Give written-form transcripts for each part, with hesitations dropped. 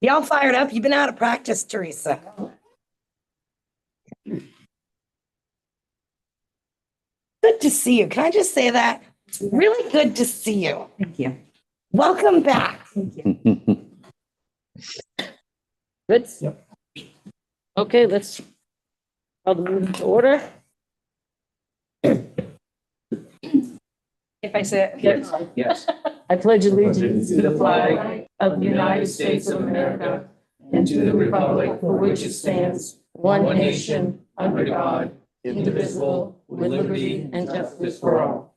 Y'all fired up? You've been out of practice, Teresa. Good to see you. Can I just say that? It's really good to see you. Thank you. Welcome back. Thank you. Good. Yep. Okay, let's call the meeting to order. If I say Yes. Yes. I pledge allegiance to the flag of the United States of America and to the republic for which it stands, one nation, under God, indivisible, with liberty and justice for all.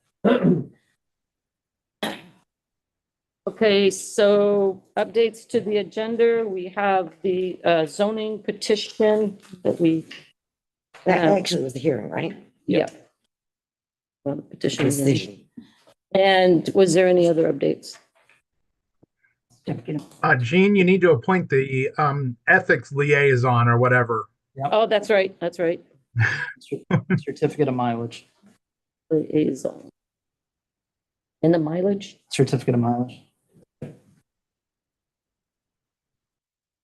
Okay, so updates to the agenda. We have the zoning petition that we, That actually was the hearing, right? yeah. Well, the petition. Decision. And was there any other updates? Jean, you need to appoint the ethics liaison or whatever. Oh, that's right, that's right. Certificate of mileage. Liaison. And the mileage? Certificate of mileage.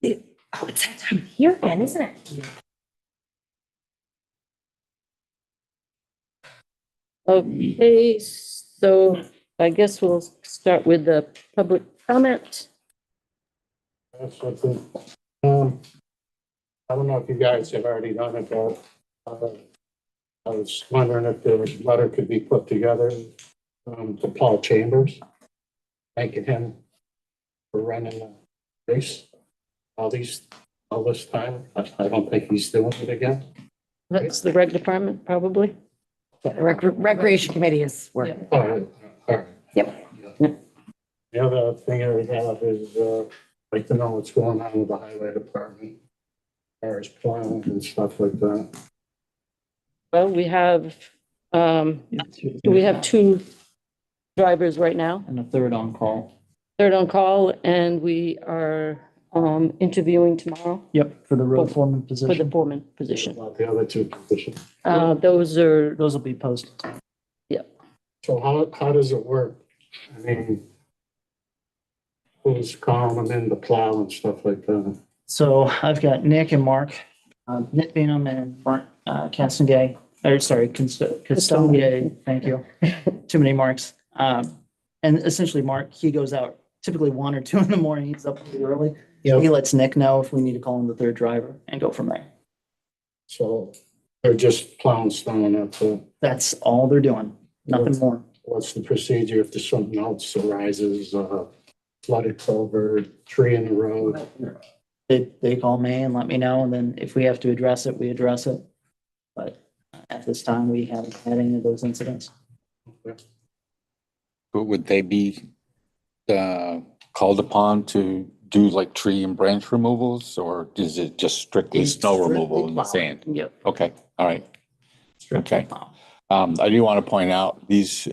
Oh, it's that time of year again, isn't it? Okay, so I guess we'll start with the public comment. That's something. I don't know if you guys have already done it, but I was wondering if the letter could be put together to Paul Chambers, thanking him for running the race all this time. I don't think he's doing it again. That's the rec department, probably. Yeah, the Recreation Committee is working. All right. Yep. The other thing I have is like to know what's going on with the highway department, as far as plowing and stuff like that. Well, we have, we have 2 drivers right now, And a third on call. third on call, and we are interviewing tomorrow Yep, for the road foreman for the position. foreman position. About the other 2 positions. Those are, Those will be posted. So how does it work? I mean, who's calling them in to plow and stuff like that? So I've got Nick and Mark, Nick Bingham and Mark Castengay, or sorry, Castengay, thank you. Too many Marks. And essentially Mark, he goes out typically 1 or 2 in the morning. He's up pretty early. He lets Nick know if we need to call him the third driver and go from there. So they're just plowing stone up to, That's all they're doing. Nothing more. what's the procedure if there's something else arises, flooded culvert, tree in the road? They call me and let me know, and then if we have to address it, we address it. But at this time, we haven't had any of those incidents. But would they be called upon to do like tree and branch removals, or is it just strictly It's snow strictly removal in the plowing. sand? yep. Okay, all right. Strictly Okay. plowing. I do want to point out these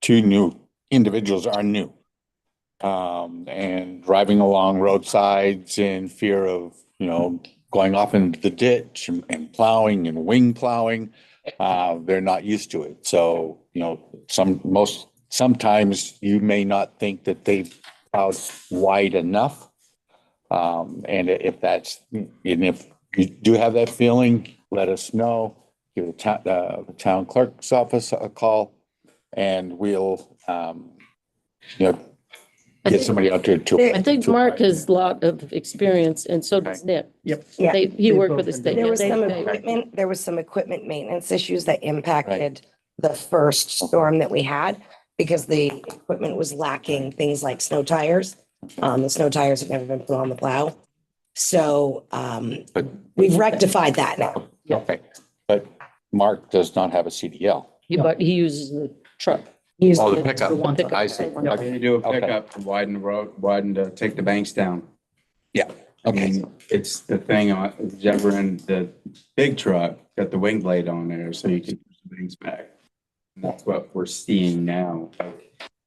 2 new individuals are new. And driving along roadsides in fear of, going off into the ditch and plowing and wing plowing. They're not used to it. So, sometimes you may not think that they've plowed wide enough. And if you do have that feeling, let us know. Give the town clerk's office a call, and we'll, get somebody out there to. I think Mark has a lot of experience, and so does Nick. Yep. Yeah. He worked for the state. There was They- some they- equipment, maintenance issues that impacted the first storm that we had because the equipment was lacking things like snow tires. The snow tires have never been put on the plow. So But- we've rectified that now. Okay, but Mark does not have a CDL. But he uses the truck. Use Oh, the the- pickup. one pickup. I see. Yeah. Okay. You do a Okay. pickup to widen the road, to take the banks down. Yeah, I okay. mean, it's the thing on, ever in the big truck, got the wing blade on there, so you can push the banks back. And that's what we're seeing now.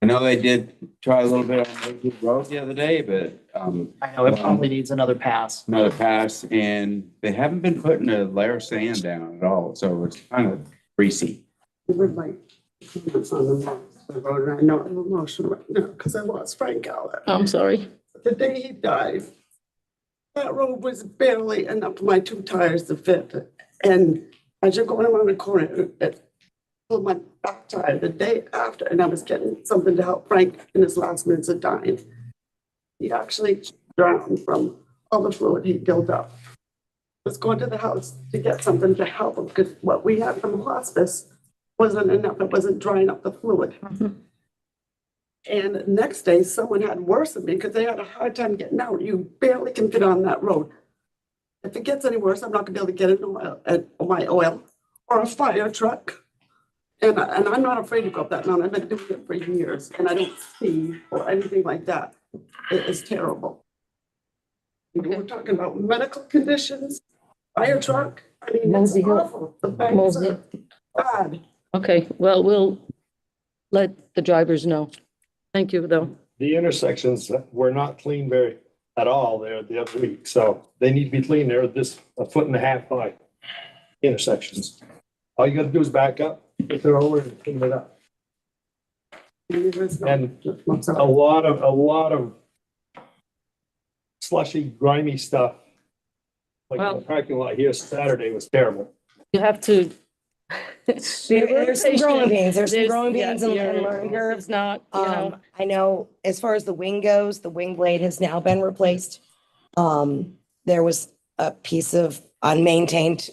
I know they did try a little bit on Lakewood Road the other day, but, I know it probably needs another pass. another pass, and they haven't been putting a layer of sand down at all, so it's kind of greasy. We would like comments on the marks. the road, and I know I'm emotional right now because I lost Frank Allen. I'm sorry. The day he died, that road was barely enough for my two tires to fit. And as you're going around the corner, it pulled my back tire the day after, and I was getting something to help Frank in his last minutes of dying. He actually drowned from all the fluid he built up. I was going to the house to get something to help him because what we had from hospice wasn't enough. It wasn't drying up the fluid. And the next day, someone had worse than me because they had a hard time getting out. You barely can fit on that road. If it gets any worse, I'm not gonna be able to get my oil or a fire truck. And I'm not afraid to go up that mountain. I've been doing it for years and I don't see or anything like that. It is terrible. We're talking about medical conditions, fire truck. I mean, it's Mosey Hill. awful. The banks Mosey. are bad. Okay, well, we'll let the drivers know. Thank you, though. The intersections were not clean very at all there the other week, so they need to be clean. They're this a foot and a half high intersections. All you gotta do is back up, get there over and clean it up. And a lot of slushy, grimy stuff. Like Well- the parking lot here Saturday was terrible. You have to. There's some growing pains, there's some There's- growing yeah, pains and you're- learning curves. It's not, you know, I know as far as the wing goes, the wing blade has now been replaced. There was a piece of unmaintained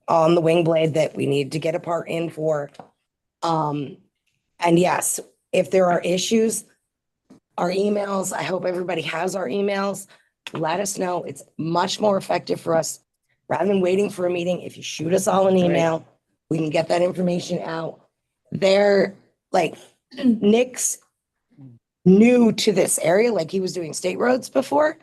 on the wing blade that we need to get a part in for. And yes, if there are issues, our emails, I hope everybody has our emails. Let us know. It's much more effective for us rather than waiting for a meeting. If you shoot us all an email, we can get that information out. They're like, Nick's new to this area, like he was doing state roads before.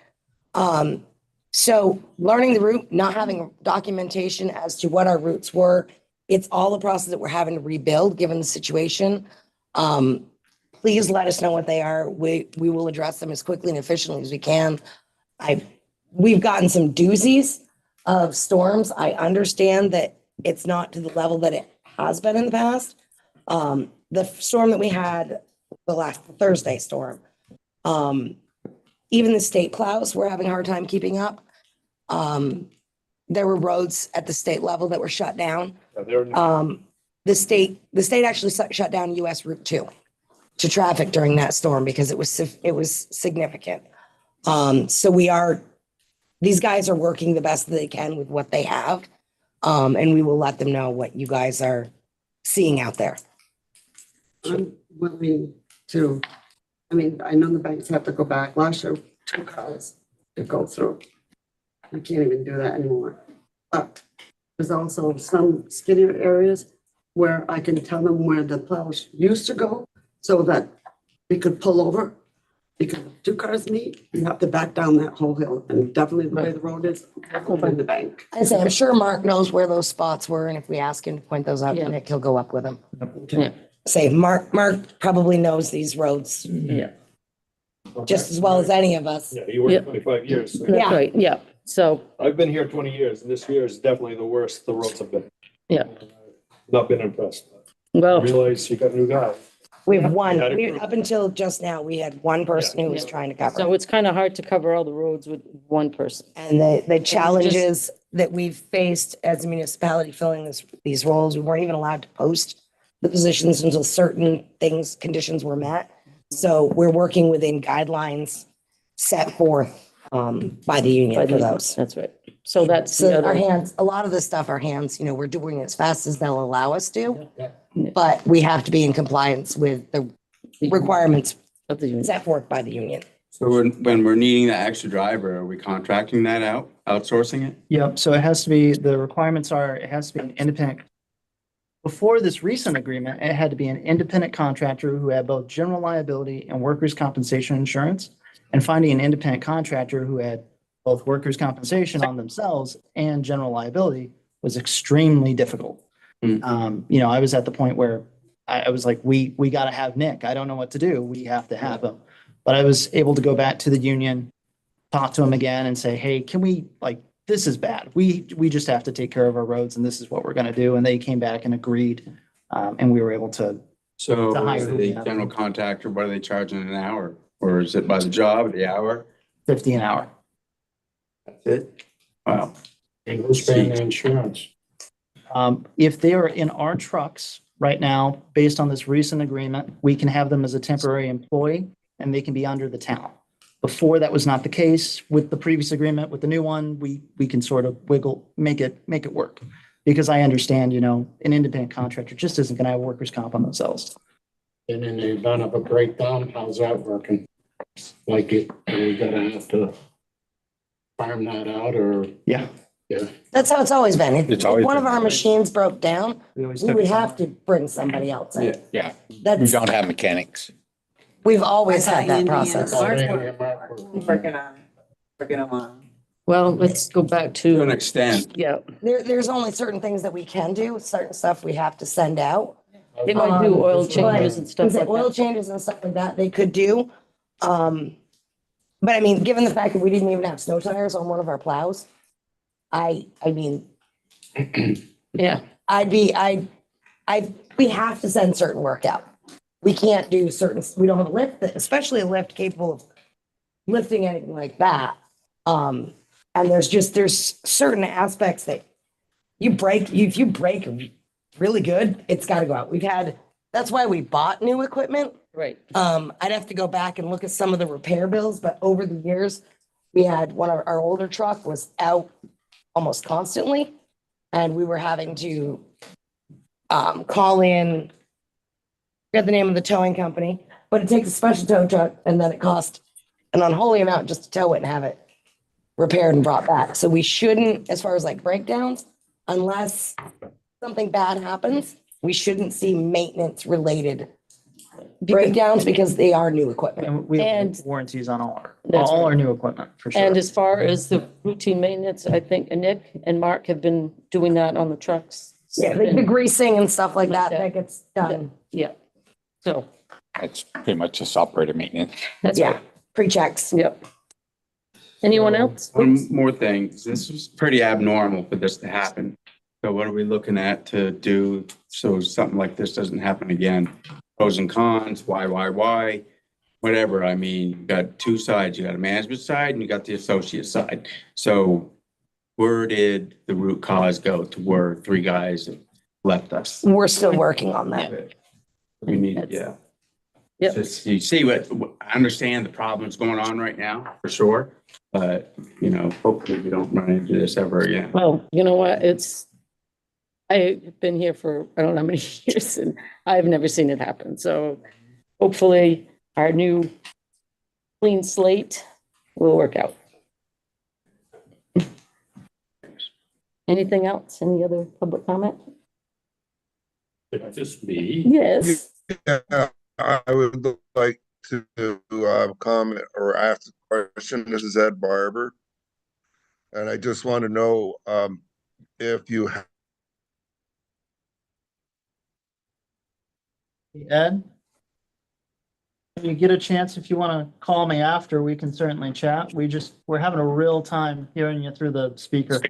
So learning the route, not having documentation as to what our routes were, it's all a process that we're having to rebuild given the situation. Please let us know what they are. We will address them as quickly and efficiently as we can. We've gotten some doozies of storms. I understand that it's not to the level that it has been in the past. The storm that we had, the last Thursday storm, even the state plows were having a hard time keeping up. There were roads at the state level that were shut down. The state actually shut down US Route 2 to traffic during that storm because it was significant. So these guys are working the best that they can with what they have. And we will let them know what you guys are seeing out there. I'm willing to, I mean, I know the banks have to go back. Last year, 2 cars to go through. I can't even do that anymore. But there's also some skinnier areas where I can tell them where the plows used to go so that we could pull over. Because if 2 cars meet, you have to back down that whole hill. And definitely the way the road is, over in the bank. I say, I'm sure Mark knows where those spots were, and if we ask him to point those out Yeah. to Nick, he'll go up with him. Yeah. Say, Mark probably knows these roads Yeah, just as well as any of us. Yeah, you Yeah. worked 25 years. So that's right, yeah. So, I've been here 20 years and this year is definitely the worst the roads have been. Yeah. Not been impressed. I well, realize you got a new guy. We have one, Yeah, I- up until just now, we had one person who was Yeah. trying to cover. so it's kind of hard to cover all the roads with one person. And the challenges that we've faced as a municipality filling these roles, we weren't even allowed to post the positions until certain conditions were met. So we're working within guidelines set forth by the union for those. That's right. So that's the So our other, hands, a lot of the stuff, our hands, we're doing as fast as they'll allow us to. Yeah. But we have to be in compliance with the requirements of the union. set forth by the union. So when we're needing that extra driver, are we contracting that out, outsourcing it? Yep, so it has to be, the requirements are, it has to be an independent. Before this recent agreement, it had to be an independent contractor who had both general liability and workers' compensation insurance. And finding an independent contractor who had both workers' compensation on themselves and general liability was extremely difficult. I was at the point where I was like, we got to have Nick. I don't know what to do. We have to have him. But I was able to go back to the union, talk to him again and say, hey, can we, this is bad. We just have to take care of our roads and this is what we're going to do. And they came back and agreed. And we were able to So To hire is who the we have. general contractor, what are they charging an hour? Or is it by the job, the hour? 50 an hour. That's it? Wow. And who's paying the insurance? If they are in our trucks right now, based on this recent agreement, we can have them as a temporary employee and they can be under the town. Before that was not the case with the previous agreement. With the new one, we can sort of make it work. Because I understand, an independent contractor just isn't gonna have workers' comp on themselves. And in the event of a breakdown, how's that working? Like are we gonna have to farm that out or? Yeah. Yeah, That's how it's always been. If It's if always one of been our that way. machines broke down, We always we took would it have somewhere. to bring somebody else in. Yeah, we That's, don't have mechanics. we've always had that process. Working on. Well, let's go back To an to, extent, yeah, There's only certain things that we can do, certain stuff we have to send out. they might do oil changes and stuff like Oil that. changes and stuff like that, they could do. But I mean, given the fact that we didn't even have snow tires on one of our plows, I mean, Yeah, we have to send certain work out. We can't do we don't have a lift, especially a lift capable of lifting anything like that. And there's certain aspects that if you break really good, it's gotta go out. That's why we bought new equipment. right. I'd have to go back and look at some of the repair bills, but over the years, we had one of our older truck was out almost constantly. And we were having to call in, forget the name of the towing company, but it takes a special tow truck and then it costs an unholy amount just to tow it and have it repaired and brought back. So we shouldn't, as far as like breakdowns, unless something bad happens, we shouldn't see maintenance related breakdowns because they are new equipment. And we have And- warranties on all That's our right. new equipment, for sure. And as far as the routine maintenance, I think Nick and Mark have been doing that on the trucks. Yeah, the greasing and stuff like that, that gets done. Yeah. So, It's pretty much just operator maintenance. that's Yeah, right. pre-checks. Yep. Anyone else? one more thing, this was pretty abnormal for this to happen. So what are we looking at to do so something like this doesn't happen again? Pros and cons, why, whatever. I mean, you got two sides. You got a management side and you got the associate side. So where did the root cause go to where three guys left us? We're still working on that. We need, yeah. Yep. Just, you see I understand the problems going on right now, for sure. But, hopefully we don't run into this ever again. Well, you know what? I've been here for, I don't know how many years and I've never seen it happen. So hopefully our new clean slate will work out. Anything else? Any other public comment? Just me. Yes. Yeah, I would like to comment or ask a question. This is Ed Barber. And I just want to know if you have Ed? When you get a chance, if you want to call me after, we can certainly chat. We're having a real time hearing you through the speaker. I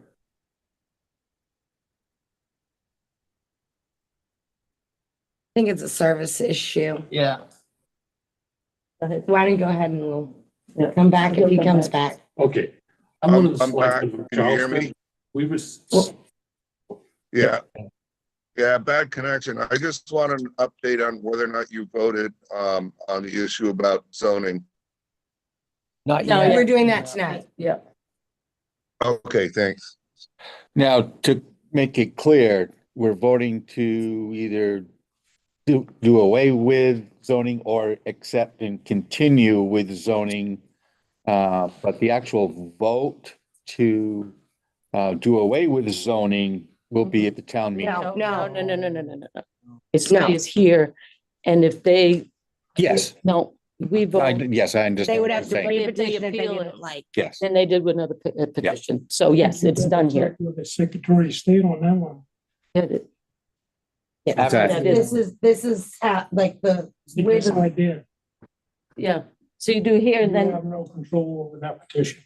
think it's a service issue. Yeah. Why don't you go ahead and we'll Yeah. come back if he comes back. Okay. I'm back. Can you hear me? We was, Yeah. Yeah, bad connection. I just want an update on whether or not you voted on the issue about zoning. No, yeah. We're doing that tonight. Yeah. Okay, thanks. Now, to make it clear, we're voting to either do away with zoning or accept and continue with zoning. But the actual vote to do away with zoning will be at the town meeting. No. No. It stays here. And if they, Yes, no, we vote, yes, I understand. They would what have you're to saying. re-petition if they appeal didn't it. like. Yes, and they did with another petition. So yes, it's done here. With the Secretary of State on that one. Yeah. Exactly. This is like the, Because I did. Yeah. So you do here and You then have no control over that petition.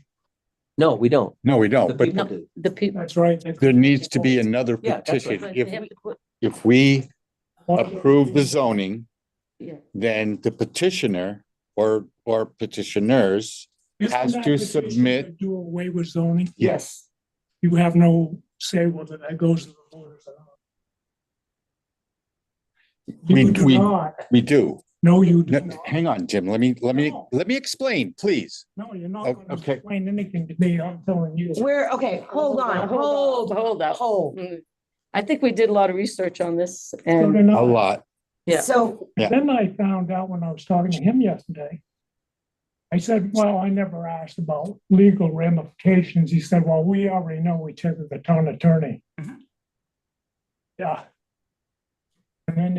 No, we don't. no, we don't, The but people do. the people. That's right. there needs to be another Yeah, that's right. petition. If we approve the zoning, Yeah. then the petitioner or petitioners Isn't has that to petition submit. to do away with zoning? Yes. You have no say whether that goes to the voters or not. We- You do we- not. We do. No, you do No, not. hang on, Jim. Let me explain, please. No, you're not Oh, gonna okay. explain anything to me, I'm telling you. Okay, hold on, Hold up. hold. I think we did a lot of research on this So they're and, not. A lot. yeah. So, Yeah. Then I found out when I was talking to him yesterday. I said, well, I never asked about legal ramifications. He said, well, we already know each other, the town attorney. Yeah. And then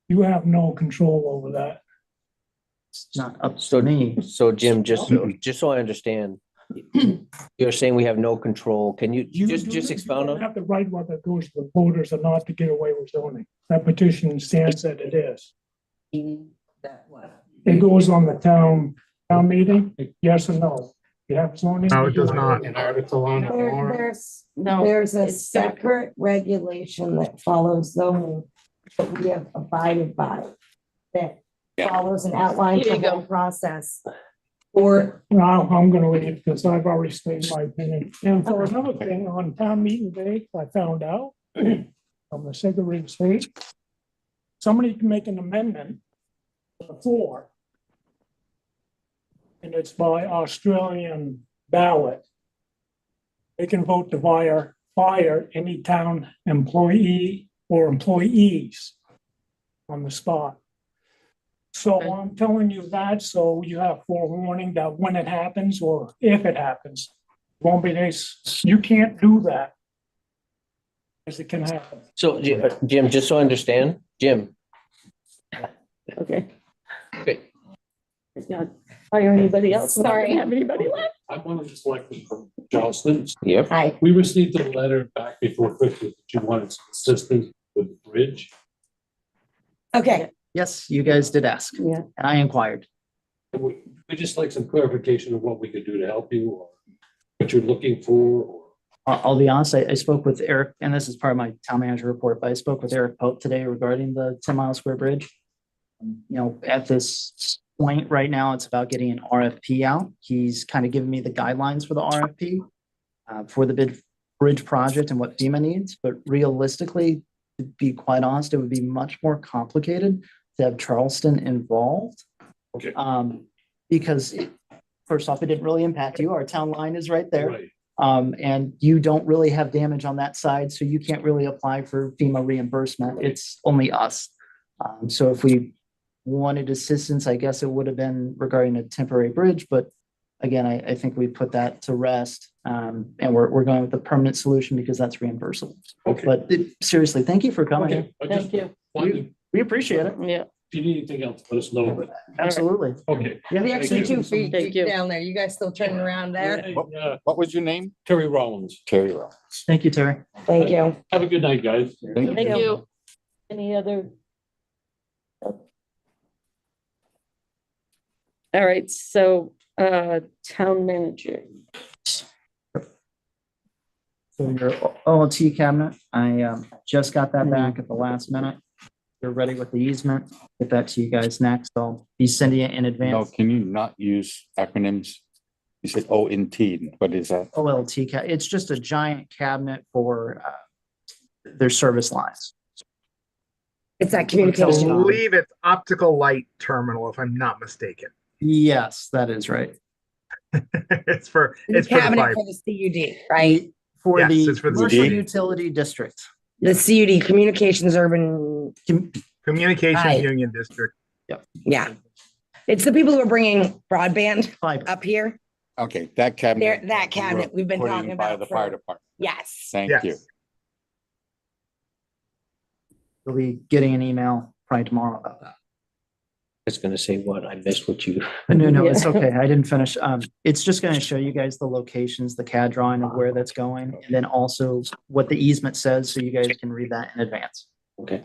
you have no control over that. It's not up to me. So Jim, just so I understand, you're saying we have no control. Can you You just do- expound you on? don't have the right whether it goes to the voters or not to get away with zoning. That petition stands that it is. That what? It goes on the town meeting, yes or no? You have zoning. No, it does not. An article on the warrant. there's a it's separate. separate regulation that follows zoning that we have abided by. That follows an outline Here for you the go. whole process. Or, Well, I'm gonna leave because I've already stated my opinion. And for another thing, on town meeting day, I found out from the Secretary of State, somebody can make an amendment to the floor. And it's by Australian ballot. They can vote to fire any town employee or employees on the spot. So Okay. I'm telling you that, so you have forewarning that when it happens or if it happens, won't be this, you can't do that. As it can happen. So Jim, just so I understand, Jim, Okay. Okay. Not hire anybody else. We're not gonna Sorry. Have anybody left? I'm one of the selectmen from Charleston. yep, hi, We received a letter back before Christmas that you wanted some assistance with the bridge. okay, Yes, you guys did ask, Yeah. and I inquired. We just like some clarification of what we could do to help you or what you're looking for. Or I'll be honest, I spoke with Eric, and this is part of my town manager report, but I spoke with Eric Pope today regarding the 10 Mile Square Bridge. You know, at this point right now, it's about getting an RFP out. He's kind of given me the guidelines for the RFP for the bridge project and what FEMA needs, but realistically, to be quite honest, it would be much more complicated to have Charleston involved. Okay. Because first off, it didn't really impact you. Our town line is right there. Right. And you don't really have damage on that side, so you can't really apply for FEMA reimbursement. It's only us. So if we wanted assistance, I guess it would have been regarding a temporary bridge, but again, I think we put that to rest. And we're going with the permanent solution because that's reimbursable. Okay. But seriously, thank you for coming. Okay. I just Thank you. wanted, We appreciate it. Yeah. if you need anything else, let us know. Absolutely. Okay. Yeah. the extra Thank you. 2 feet Thank you. down there, you guys still turning around there? Hey, What was your name? Terry Rollins. Terry Rollins. Thank you, Terry. Thank you. Have a good night, guys. Thank Thank you. Any other? All right, so, town manager. So your OLT cabinet, I just got that back at the last minute. You're ready with the easement. Get that to you guys next. I'll be sending it in No, advance. can you not use acronyms? You said ONT. What is that? OLT, it's just a giant cabinet for their service lines. It's that I communication. believe it's optical light terminal, if I'm not mistaken. Yes, that is right. It's for The the fiber. cabinet for the CUD, right? For Yes, the it's for the commercial CUD. utility district. The CUD, Communications Urban, Communications Right. Union District. yeah. It's the people who are bringing broadband Fiber. up here. Okay, that cabinet. That cabinet we've been put in talking by about the for- fire department. Yes. Thank Yes. you. You'll be getting an email probably tomorrow about that. I was gonna say what, I missed what you. No, Yeah. it's okay. I didn't finish. It's just going to show you guys the locations, the CAD drawing of where that's going, and then also what the easement says, so you guys can read that in advance. Okay.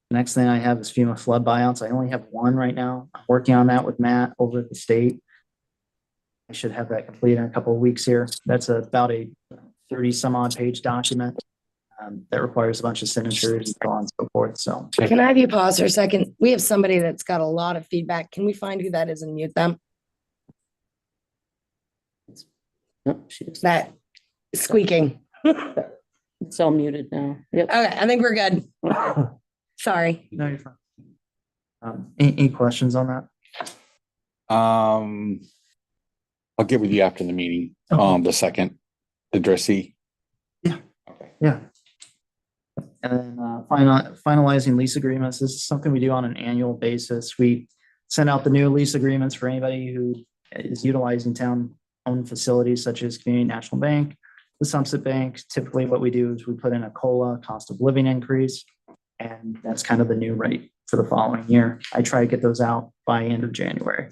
The next thing I have is FEMA flood buyouts. I only have one right now. I'm working on that with Matt over at the state. I should have that complete in a couple of weeks here. That's about a 30 some odd page document. that requires a bunch of signatures and so on and so forth. So Can I have you pause for a second? We have somebody that's got a lot of feedback. Can we find who that is and mute them? No, she just, That squeaking. Okay, it's all muted now. Yep. I think we're good. Sorry. no, you're fine. Any questions on that? I'll get with you after the meeting Okay. on the second addressee. Yeah. And then finalizing lease agreements. This is something we do on an annual basis. We send out the new lease agreements for anybody who is utilizing town-owned facilities such as Community National Bank, the Sunset Bank. Typically what we do is we put in a COLA, cost of living increase, and that's kind of the new rate for the following year. I try to get those out by end of January.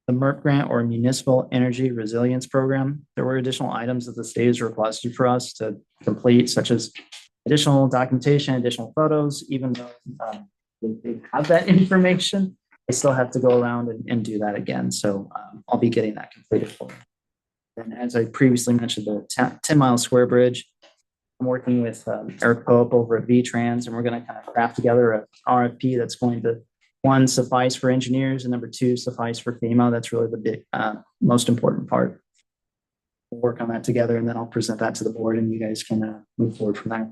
The MERP grant or Municipal Energy Resilience Program, there were additional items that the state has requested for us to complete, such as additional documentation, additional photos, even though they have that information, I still have to go around and do that again. So I'll be getting that completed for you. And as I previously mentioned, the 10-mile square bridge, I'm working with Eric Pope over at V-Trans, and we're going to kind of craft together an RFP that's going to, one, suffice for engineers, and number two, suffice for FEMA. That's really the big, most important part. We'll work on that together, and then I'll present that to the board, and you guys can move forward from there.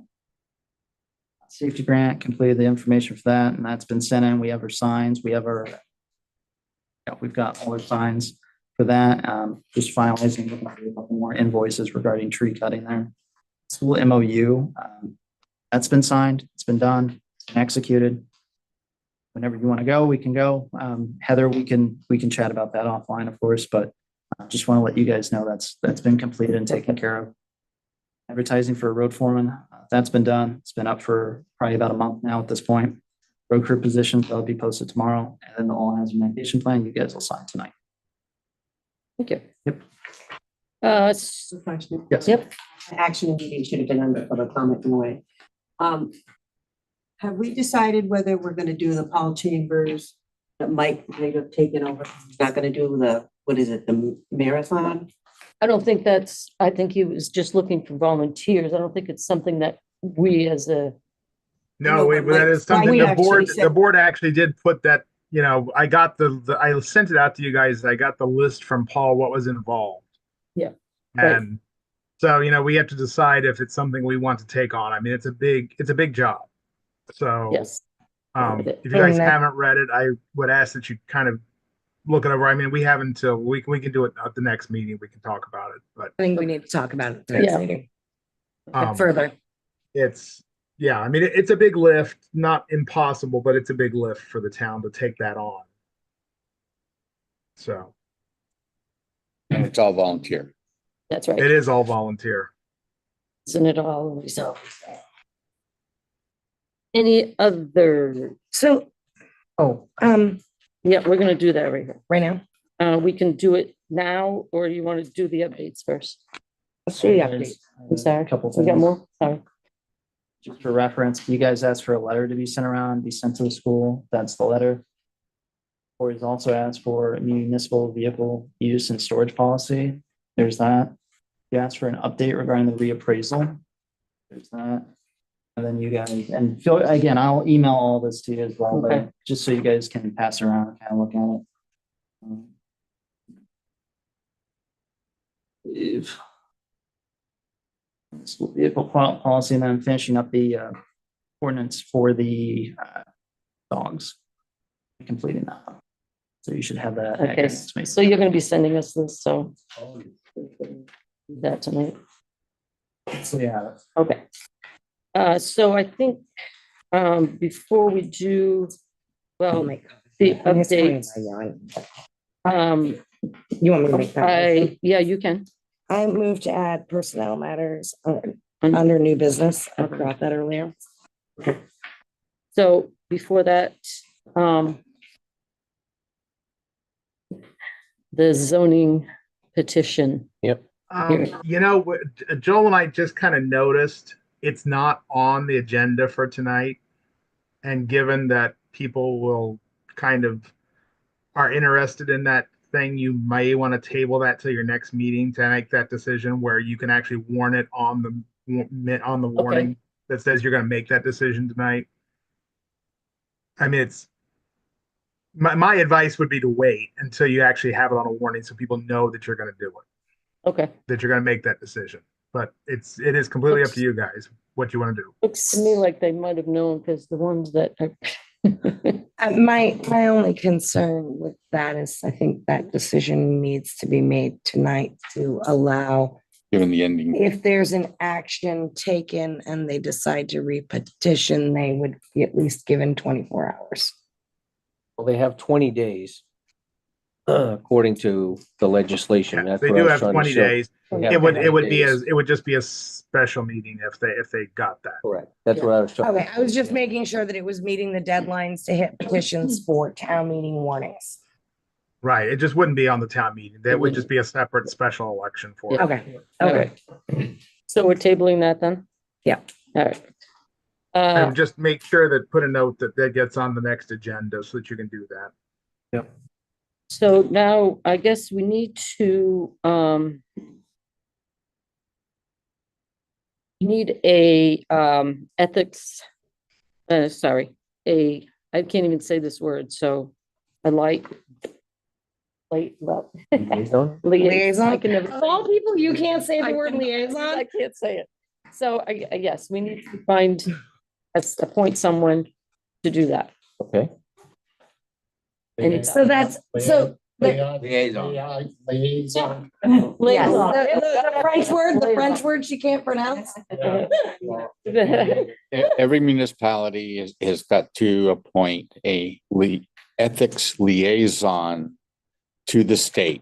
Safety grant, completed the information for that, and that's been sent in. We have our signs. We have our, we've got all our signs for that. Just finalizing a couple more invoices regarding tree cutting there. School MOU, that's been signed. It's been done, executed. Whenever you want to go, we can go. Heather, we can chat about that offline, of course, but just want to let you guys know that's been completed and taken care of. Advertising for a road foreman, that's been done. It's been up for probably about a month now at this point. Road crew positions, that'll be posted tomorrow. And then the all hazard mitigation plan, you guys will sign tonight. Thank you. Yep. Yes. Yep. Action meeting should have been under public comment in a way. Have we decided whether we're gonna do the Paul Chambers that Mike might have taken over? He's not gonna do the, what is it, the marathon? I don't think I think he was just looking for volunteers. I don't think it's something that we as a, No, but that is like, something we the board, actually said- the board actually did put that, I got I sent it out to you guys. I got the list from Paul, what was involved. Yeah, right. And so, we have to decide if it's something we want to take on. I mean, it's a big job. So, yes. if you guys haven't read it, I would ask that you kind of look it over. I mean, we have until we can do it at the next meeting. We can talk about it, but I think we need to talk about it the next Yeah. meeting. um, Further. I mean, it's a big lift, not impossible, but it's a big lift for the town to take that on. So And it's all volunteer. That's right. it is all volunteer. Isn't it all yourself? Any other, So, Oh, yeah, we're gonna do that right here. right now, We can do it now, or you want to do the updates first? let's do the update. I'm sorry. A couple We got things. more? Sorry. Just for reference, you guys asked for a letter to be sent around, be sent to the school. That's the letter. Or he's also asked for a municipal vehicle use and storage policy. There's that. You asked for an update regarding the reappraisal. There's that. And then you guys, and Phil, again, I'll email all this to you as well, Okay. but just so you guys can pass around and kind of look at it. If school vehicle policy, and then finishing up the ordinance for the dogs. Completing that. So you should have that. Okay, so you're gonna be sending us this, so. That tonight. So, yeah. Okay. So I think, before we do, well, the updates, You want me to make that? yeah, you can. I move to add personnel matters under new business. I forgot that earlier. So before that, the zoning petition. Yep. Joel and I just kind of noticed it's not on the agenda for tonight. And given that people will kind of are interested in that thing, you may want to table that till your next meeting to make that decision where you can actually warn it on on the warning that says you're gonna make that decision tonight. I mean, my advice would be to wait until you actually have it on a warning so people know that you're gonna do it, Okay, that you're gonna make that decision. But it is completely up to you guys what you want to do. looks to me like they might have known because the ones that are. My only concern with that is I think that decision needs to be made tonight to allow, Given the ending, if there's an action taken and they decide to repetition, they would be at least given 24 hours. Well, they have 20 days. According to the legislation. That's They what I do was have trying to 20 show. days. They have It 20 would days. just be a special meeting if they got that. Correct. That's what I was trying. Okay, I was just making sure that it was meeting the deadlines to hit petitions for town meeting warnings. Right. It just wouldn't be on the town meeting. That would just be a separate special election for it. Okay, All okay. right. So we're tabling that then? Yeah. All right. And just make sure that put a note that gets on the next agenda so that you can do that. So now I guess we need to, we need a, ethics, I can't even say this word, so well, liaison. I can never. Of all people, you can't say the word I liaison. can't say it. So yes, we need to find, appoint someone to do that. Okay. And So that's, so. Liaison. Yes, the French word she can't pronounce. every municipality has got to appoint a ethics liaison to the state.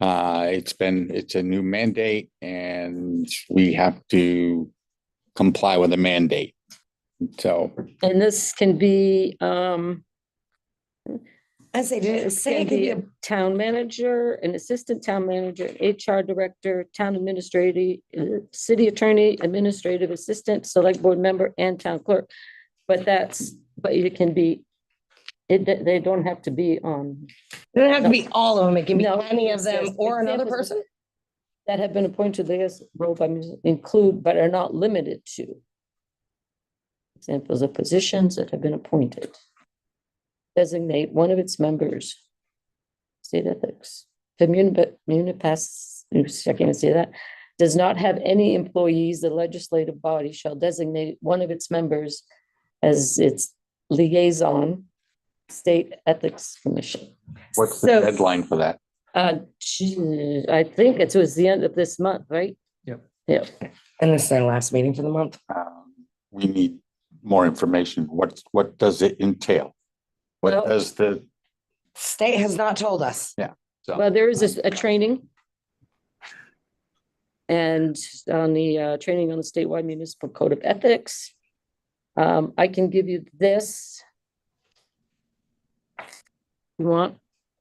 It's a new mandate and we have to comply with the mandate. So. And this can be, I say, can be a town manager, an assistant town manager, HR director, town administrator, city attorney, administrative assistant, select board member, and town clerk. But it can be, they don't have to be on. It doesn't have to be all of them. It can be No, any of them yes, or another examples person. that have been appointed, they role by include, but are not limited to. Examples of positions that have been appointed. Designate one of its members. State ethics. The Munipass, I can't even say that, does not have any employees, the legislative body shall designate one of its members as its liaison, State Ethics Commission. What's the So- deadline for that? I think it was the end of this month, right? Yep. Yep. And this is our last meeting for the month. We need more information. What does it entail? What Well- does the, State has not told us. so, Well, there is a training. And on the training on the statewide municipal code of ethics. I can give you this. You want?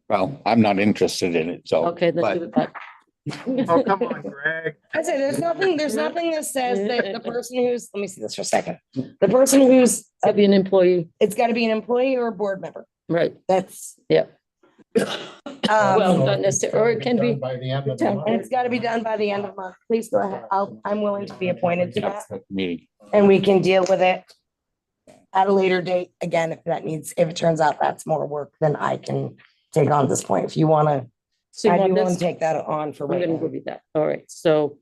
well, I'm not interested in it, so. Okay, then but give it back. Oh, come on, Greg. I say, there's nothing that says that the person who's, let me see this for a second. The person who's, I'll be an employee, it's got to be an employee or a board member. right? That's. Yeah. Well, Um, not necessarily, or it can be, By the end of the town- month. and it's got to be done by the end of the month. Please go ahead. I'm willing to be appointed to that. Meeting. And we can deal with it at a later date. Again, if it turns out that's more work, then I can take on this point. If you want to, so you I do want want to this, take that on for I'm right gonna now give you that, all right, so.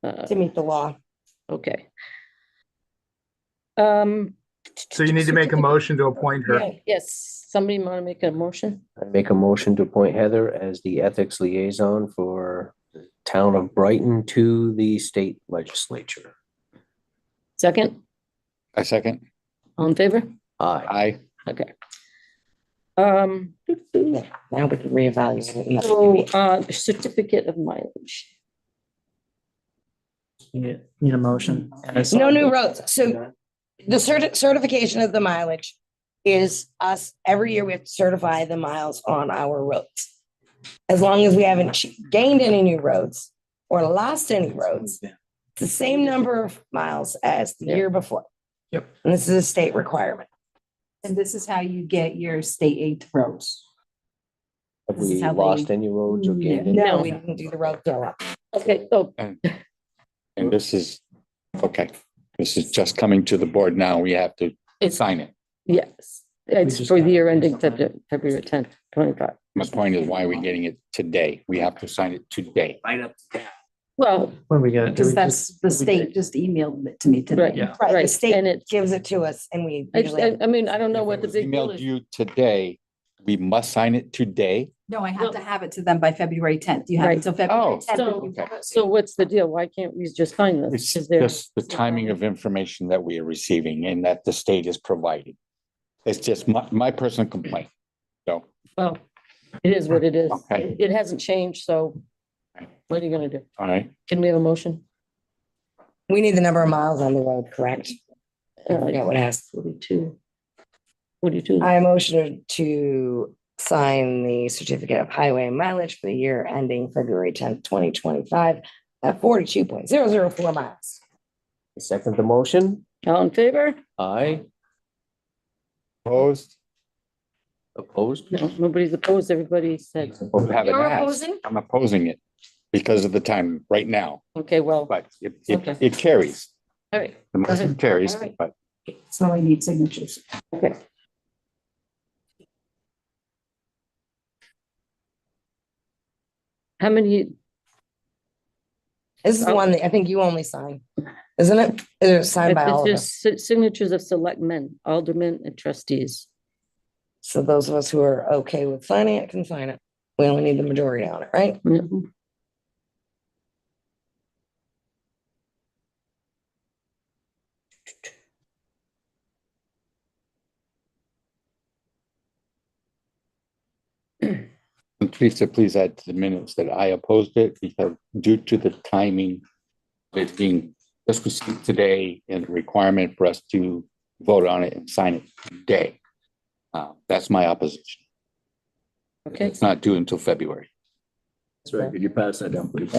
to meet the law. Okay. So you need to make a motion to appoint her. Yes, somebody want to make a motion? I make a motion to appoint Heather as the ethics liaison for the town of Brighton to the state legislature. Second, A second? all in favor? Aye. I, Okay. Now we can reevaluate. So, certificate of mileage. You need a motion. And a No new roads. So the certification of the mileage is us, every year we have to certify the miles on our roads. As long as we haven't gained any new roads or lost any roads, it's the same number of miles as the year before. Yep. And this is a state requirement. And this is how you get your state aid roads. Have This is we how they- lost any roads or gained any? No, No. we didn't do the road throw up. Okay, so And this is, okay, this is just coming to the board now. We have to sign it. Yes, it's just for got the year it. ending February 10th, 25. My point is, why are we getting it today? We have to sign it today. Well, What do we got? Because that's, the state just emailed it to me today. right, Yeah. Right, the right. state And it, gives it to us and we usually. I mean, I don't know what the big deal Emailed is. you today. We must sign it today. No, I have to have it to them by February 10th. You have Right. until February Oh, 10th. So, okay. so what's the deal? Why can't we just sign this? It's Is there- just the timing of information that we are receiving and that the state is providing. It's just my personal complaint. So, Well, it is what it is. Okay. It hasn't changed, so what are you gonna do? all right. Can we have a motion? We need the number of miles on the road, correct? I forget what it has. 42. 42. I motion to sign the certificate of highway mileage for the year ending February 10th, 2025 at 42.004 miles. Second the motion. All in favor? Aye. Opposed? Opposed? No, nobody's opposed. Everybody said, Or haven't You're asked. opposing? I'm opposing it because of the time right now, okay, well, all but it Okay. carries. right. The motion ahead. carries, All right. but So I need signatures. Okay. How many, This is the one that I think you only sign, isn't it? It's signed by all of it's us. just signatures of selectmen, aldermen and trustees. So those of us who are okay with signing it can sign it. We only need the majority on it, right? Mhm. and please add to the minutes that I opposed it because due to the timing of it being just received today and the requirement for us to vote on it and sign it today. That's my opposition. Okay, It's not due until February. That's right. Could you pass that down, please?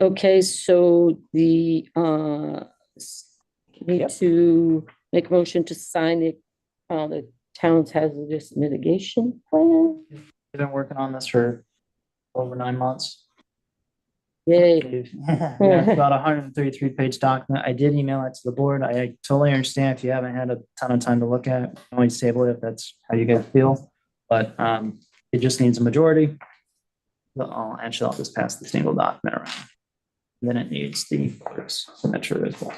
Okay, so the, need to make a motion to sign the town's hazardous mitigation plan. We've been working on this for over 9 months. Yay. Yeah, it's about a 133-page document. I did email it to the board. I totally understand if you haven't had a ton of time to look at it. You can always table it if that's how you guys feel. But it just needs a majority. I'll just pass the single document around. Then it needs the clerk's signature as well.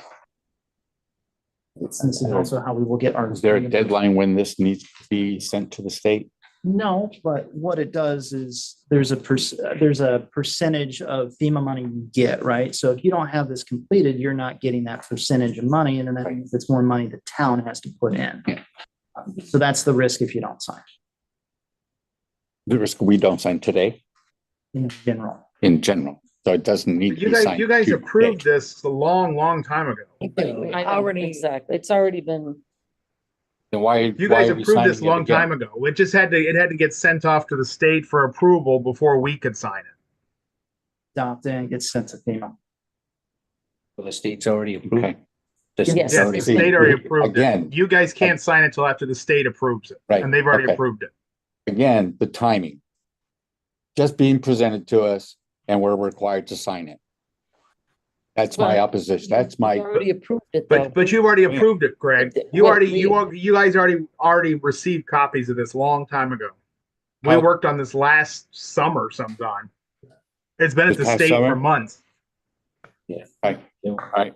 And this is also how we will get our. Is there a deadline when this needs to be sent to the state? No, but what it does is there's a percentage of FEMA money you get, right? So if you don't have this completed, you're not getting that percentage of money, and then that means it's more money the town has to put in. So that's the risk if you don't sign The risk we don't sign today in general. in general. So it doesn't need to You be guys, signed. you guys today. approved this a long time ago. I know, Already, exactly. It's already been, Then why? You why guys are we approved this a signing it long again? time ago. It just had to get sent off to the state for approval before we could sign it. Adopt and get sent to FEMA. Well, the state's already approved. Okay, The state's Yes. Yes, already the state already approved Again. it. You guys can't sign it till after the state approves it. Right, And they've already okay. approved it. again, the timing. Just being presented to us and we're required to sign it. That's my Well, opposition. That's we my, already approved it though. But you've already approved it, Greg. You Well, you guys already received copies of this long time ago. We How- worked on this last summer sometime. It's been at This the past state summer? for months. right,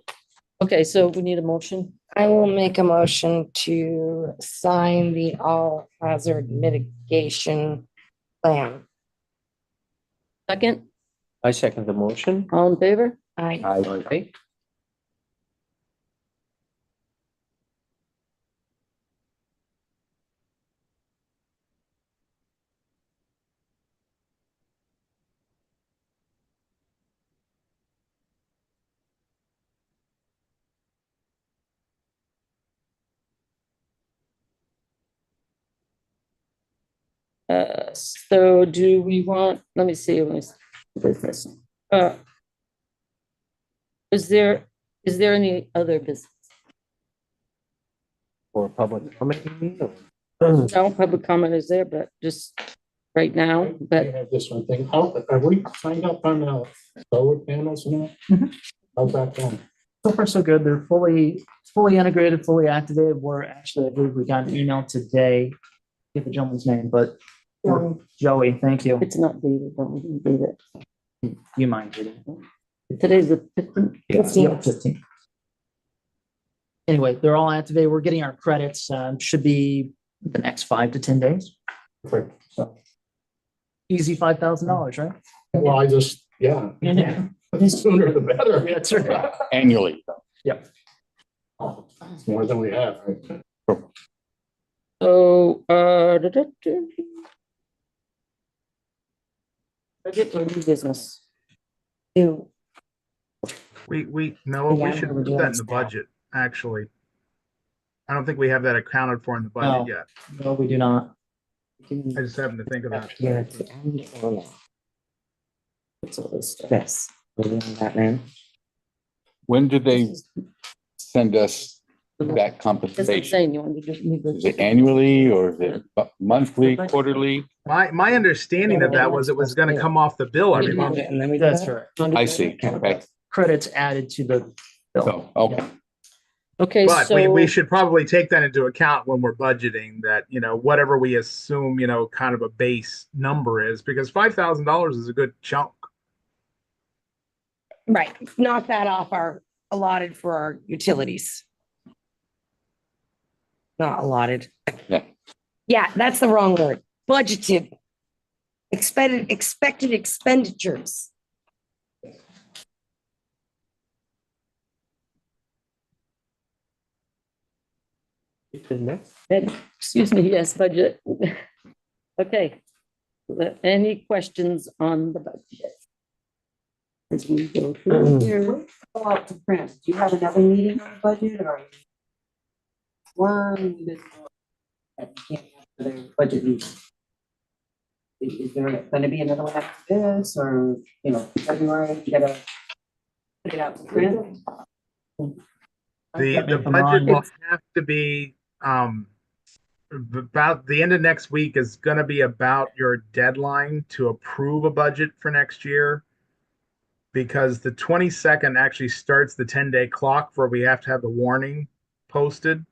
Okay, so we need a motion. I will make a motion to sign the all hazard mitigation plan. Second, I second the motion. all in favor? I, Aye. So do we want, let me see, business. Is there any other business? For public comment. No, public comment is there, but just right now, I but have this one thing. Have we signed up on the solar panels now? How's that going? So far, so good. They're fully integrated, fully activated. We're actually, I believe we got an email today. Get the gentleman's name, but Joey, thank you. it's not dated, don't read it. You mind reading it? Today's the 15th. Yeah, 15. Anyway, they're all activated. We're getting our credits, should be the next 5 to 10 days. Perfect. So, Easy $5,000, right? well, yeah. The sooner the better. That's right. Annually. Yep. It's more than we have, right? So, budget or new business? Do, No, we Yeah, should we're put doing that in the this now. budget, actually. I don't think we have that accounted for in the No. budget yet. No, we do not. I just happened to think of that. yeah, it's the end or no? What's all this? This, we're doing that now. When do they send us that That's what I'm compensation? saying, you want to just leave Is it annually or is it monthly, quarterly? My understanding of that was it was gonna come off the bill every month. And then we. That's right. I see. Okay. Credits added to the bill. So, okay. Okay, But so. we should probably take that into account when we're budgeting that, whatever we assume, kind of a base number is, because $5,000 is a good chunk. Right, knock that off our allotted for our utilities. Not allotted. Yeah. Yeah, that's the wrong word. Budgeted. Expected expenditures. Excuse me, yes, budget. Okay. Any questions on the budget? As we go through here. Go out to print. Do you have another meeting on the budget or? One, you can't have the budget meeting. Is there gonna be another one after this or, February, you gotta put it out to print? The budget will have to be, about the end of next week is gonna be about your deadline to approve a budget for next year. Because the 22nd actually starts the 10-day clock where we have to have the warning posted.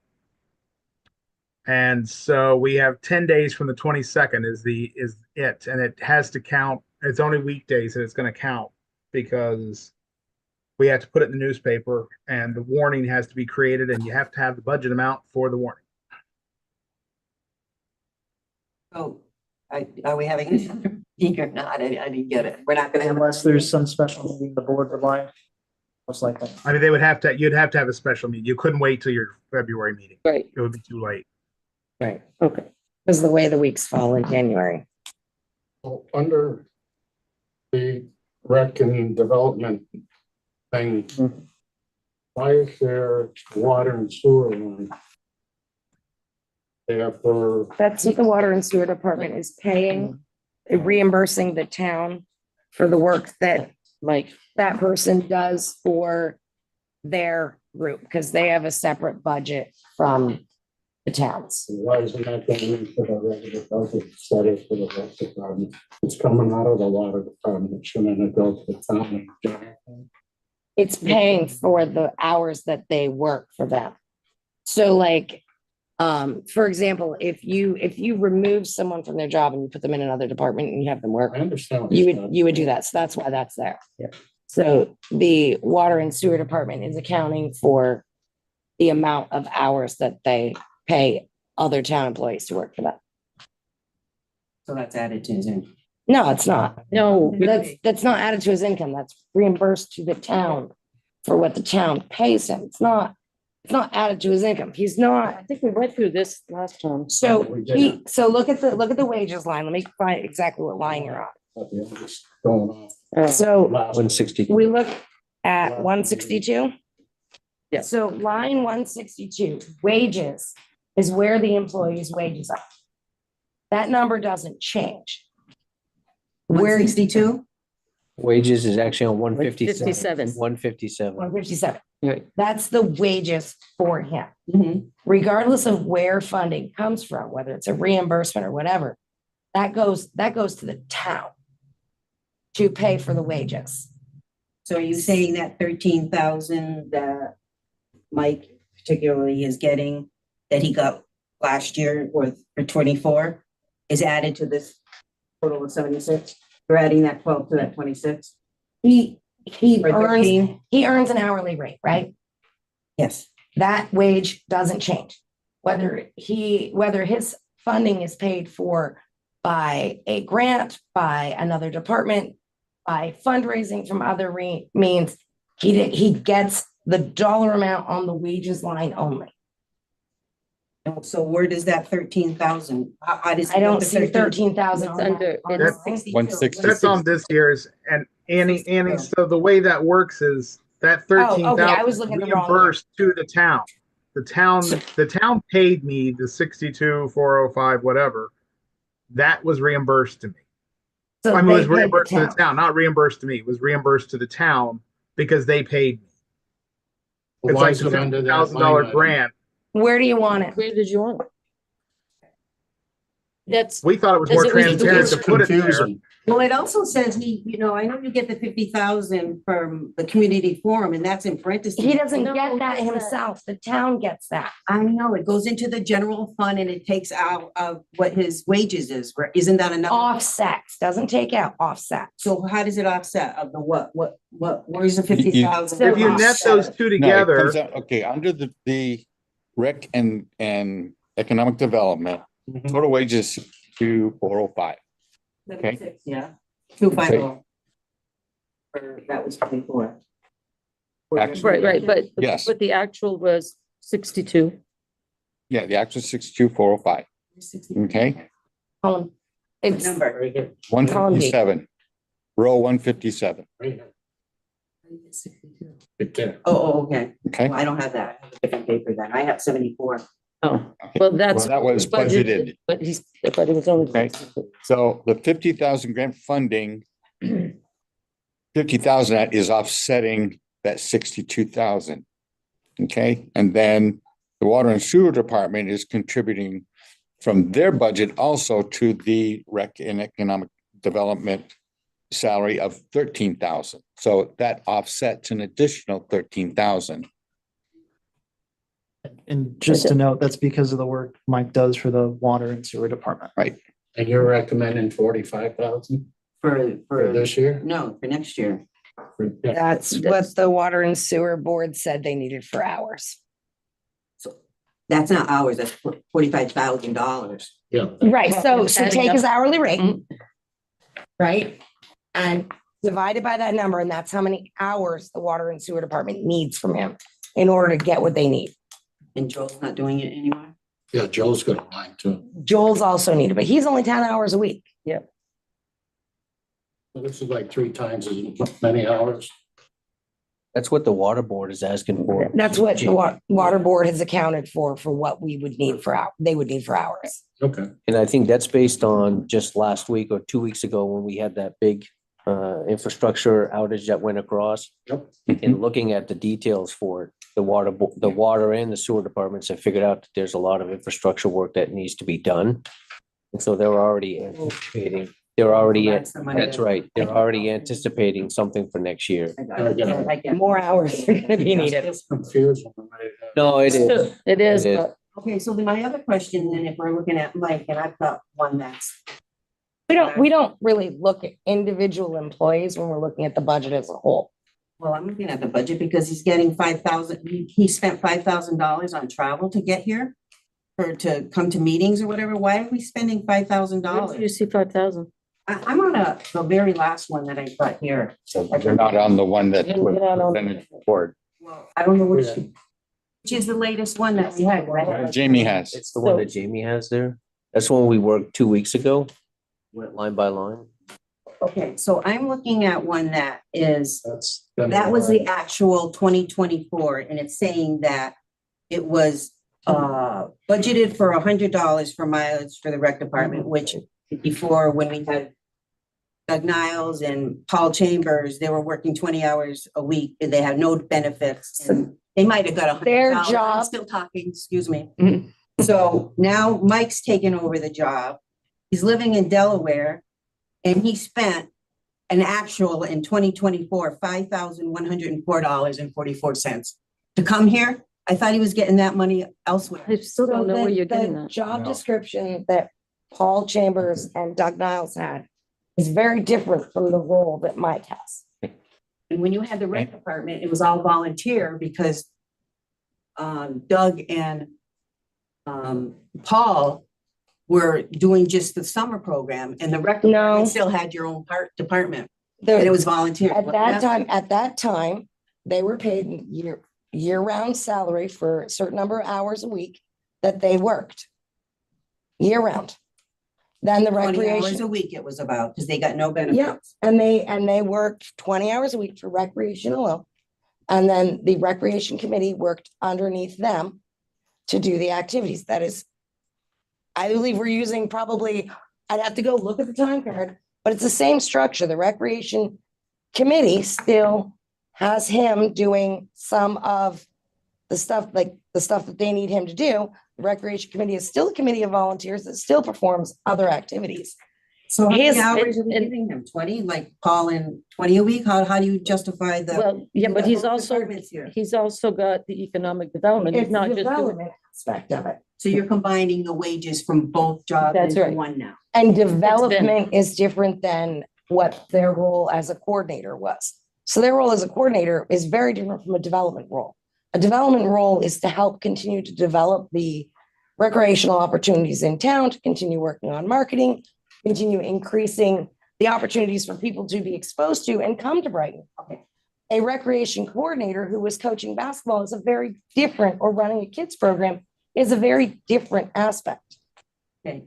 And so we have 10 days from the 22nd is it, and it has to count. It's only weekdays that it's going to count because we have to put it in the newspaper and the warning has to be created and you have to have the budget amount for the warning. Oh, are we having another meeting or not? I didn't get it. We're not gonna have. Unless there's some special meeting the board would like. Most likely. I mean, you'd have to have a special meeting. You couldn't wait till your February meeting. Right, It would be too late. Right, okay. because the way the weeks fall in January. So under the rec and development thing, why is there water and sewer line there for? That's what the water and sewer department is paying, reimbursing the town for the work that Mike, that person does for their group, because they have a separate budget from the towns. Why isn't that going into the regular budget instead of for the rec department? It's coming out of the water department, shouldn't it go to the town? It's paying for the hours that they work for them. So like, for example, if you remove someone from their job and you put them in another department and you have them work, I understand. you would do that. So that's why that's there. Yeah. So the water and sewer department is accounting for the amount of hours that they pay other town employees to work for them. So that's added to his income. No, it's not. no, That's not added to his income. That's reimbursed to the town for what the town pays him. It's not added to his income. He's not. I think we went through this last time. So We did. so look at the wages line. Let me find exactly what line you're on. So 160. we look at 162. Yeah. So line 162, wages is where the employee's wages are. That number doesn't change. Where 162? Wages is actually on 157. 57. 157. 157. Right. That's the wages for him. Mm-hmm. Regardless of where funding comes from, whether it's a reimbursement or whatever, That goes to the town to pay for the wages. So are you saying that 13,000 that Mike particularly is getting, that he got last year or for 24 is added to this total of 76? You're adding that 12 to that 26? He Or 13? earns an hourly rate, right? Yes. That wage doesn't change. Whether his funding is paid for by a grant, by another department, by fundraising from other means, he gets the dollar amount on the wages line only. So where does that 13,000? How does? I don't see 13,000 It's under- on it's that line. 160. That's on this year's, and Annie, so the way that works is that Oh, okay, 13,000 I was looking at the wrong year. reimbursed to the town. The town paid me the 62,405, whatever. That was reimbursed to me. So I mean, it was they paid the reimbursed to the town. town, not reimbursed to me. It was reimbursed to the town because they paid me. It's Why like is a it under that $50,000 line item? grant. Where do you want it? Where did you want? That's, We thought it was more It was- transparent to It's put it there. confusing. Well, it also says I know you get the 50,000 from the community forum and that's in parentheses. He doesn't No, get that that's not- himself. The town gets that. I know, it goes into the general fund and it takes out of what his wages is, right? Isn't that enough? Offsets, doesn't take out, offset. So how does it offset of the where's the 50,000? So If you net those two No, it together, comes out, okay, under the rec and economic development, Mhm. total wages 2,405. Okay. 76, yeah. 250. That was 24. right, but. Yes. But the actual was 62. Yeah, the actual 62,405. Okay, It's Number. Right here, 157, row 157. right here. Right there. Oh, okay. Okay, Well, I don't have that. I have a different paper then. I have 74. Oh, well, that's. well, that was budgeted. But it was only. Okay. So the 50,000 grant funding, 50,000 that is offsetting that 62,000. Okay, and then the water and sewer department is contributing from their budget also to the rec and economic development salary of 13,000. So that offsets an additional 13,000. And just to note, that's because of the work Mike does for the water and sewer department. And you're recommending 45,000 For for this year? no, for next year. Yeah. That's what the water and sewer board said they needed for hours. So that's not ours, that's $45,000. Yeah. Right, so Adding take up. his hourly rate, Mhm. right? And divide it by that number, and that's how many hours the water and sewer department needs from him in order to get what they need. And Joel's not doing it anymore? Yeah, Joe's got a line too. Joel's also needed, but he's only 10 hours a week. So this is like 3 times as many hours. That's what the water board is asking for. That's what the water board has accounted for what we would need they would need for hours. Okay. And I think that's based on just last week or 2 weeks ago when we had that big infrastructure outage that went across. Yep. And looking at the details for it, the water and the sewer departments have figured out that there's a lot of infrastructure work that needs to be done. And so they're already anticipating, That's the money that's that- right, they're already anticipating something for next year. I got it. I get it. More hours are gonna be needed. It's confusing. No, it is. It is, It is. but Okay, so then my other question, then if we're looking at Mike, and I've got one that's, We don't really look at individual employees when we're looking at the budget as a whole. well, I'm looking at the budget because he's getting 5,000, he spent $5,000 on travel to get here. Or to come to meetings or whatever. Why are we spending where did you $5,000? see 5,000? I'm on the very last one that I got here. So they're not on the one that was You're not on- presented forward. Well, I don't know Yeah. which is the latest one that we had, right? Jamie has. It's the one that Jamie has there. That's the one we worked 2 weeks ago, went line by line. Okay, so I'm looking at one that is, That's. that was the actual 2024, and it's saying that it was budgeted for $100 for mileage for the rec department, which before, when we had Doug Niles and Paul Chambers, they were working 20 hours a week and they had no benefits. And they might have got Their $100. job- I'm still talking, excuse me. Mhm. So now Mike's taken over the job. He's living in Delaware, and he spent an actual in 2024, $5,104.44 to come here. I thought he was getting that money elsewhere. I still don't know where you're getting The that. job description that Paul Chambers and Doug Niles had is very different from the role that Mike has. And when you had the rec department, it was all volunteer because Doug and Paul were doing just the summer program, and the rec department still had your own department, and it was volunteer. At that time, they were paid year-round salary for a certain number of hours a week that they worked. Year-round. Then the 20 hours recreation. a week it was about, because they got no benefits. Yeah, and they worked 20 hours a week for recreation alone. And then the recreation committee worked underneath them to do the activities. That is, I believe we're using probably, I'd have to go look at the time card, but it's the same structure. The recreation committee still has him doing some of the stuff, like the stuff that they need him to do. The recreation committee is still a committee of volunteers that still performs other activities. So how many His- hours are we giving him? 20, like Paul, and 20 a week? How do you justify the? Well, yeah, but he's the also, departments here? he's also got the economic development. He's It's not the just doing. development aspect of it. So you're combining the wages from both jobs That's into right. one now. And development is different than what their role as a coordinator was. So their role as a coordinator is very different from a development role. A development role is to help continue to develop the recreational opportunities in town, to continue working on marketing, continue increasing the opportunities for people to be exposed to and come to Brighton. Okay. A recreation coordinator who was coaching basketball is a very different, or running a kids program is a very different aspect. Okay.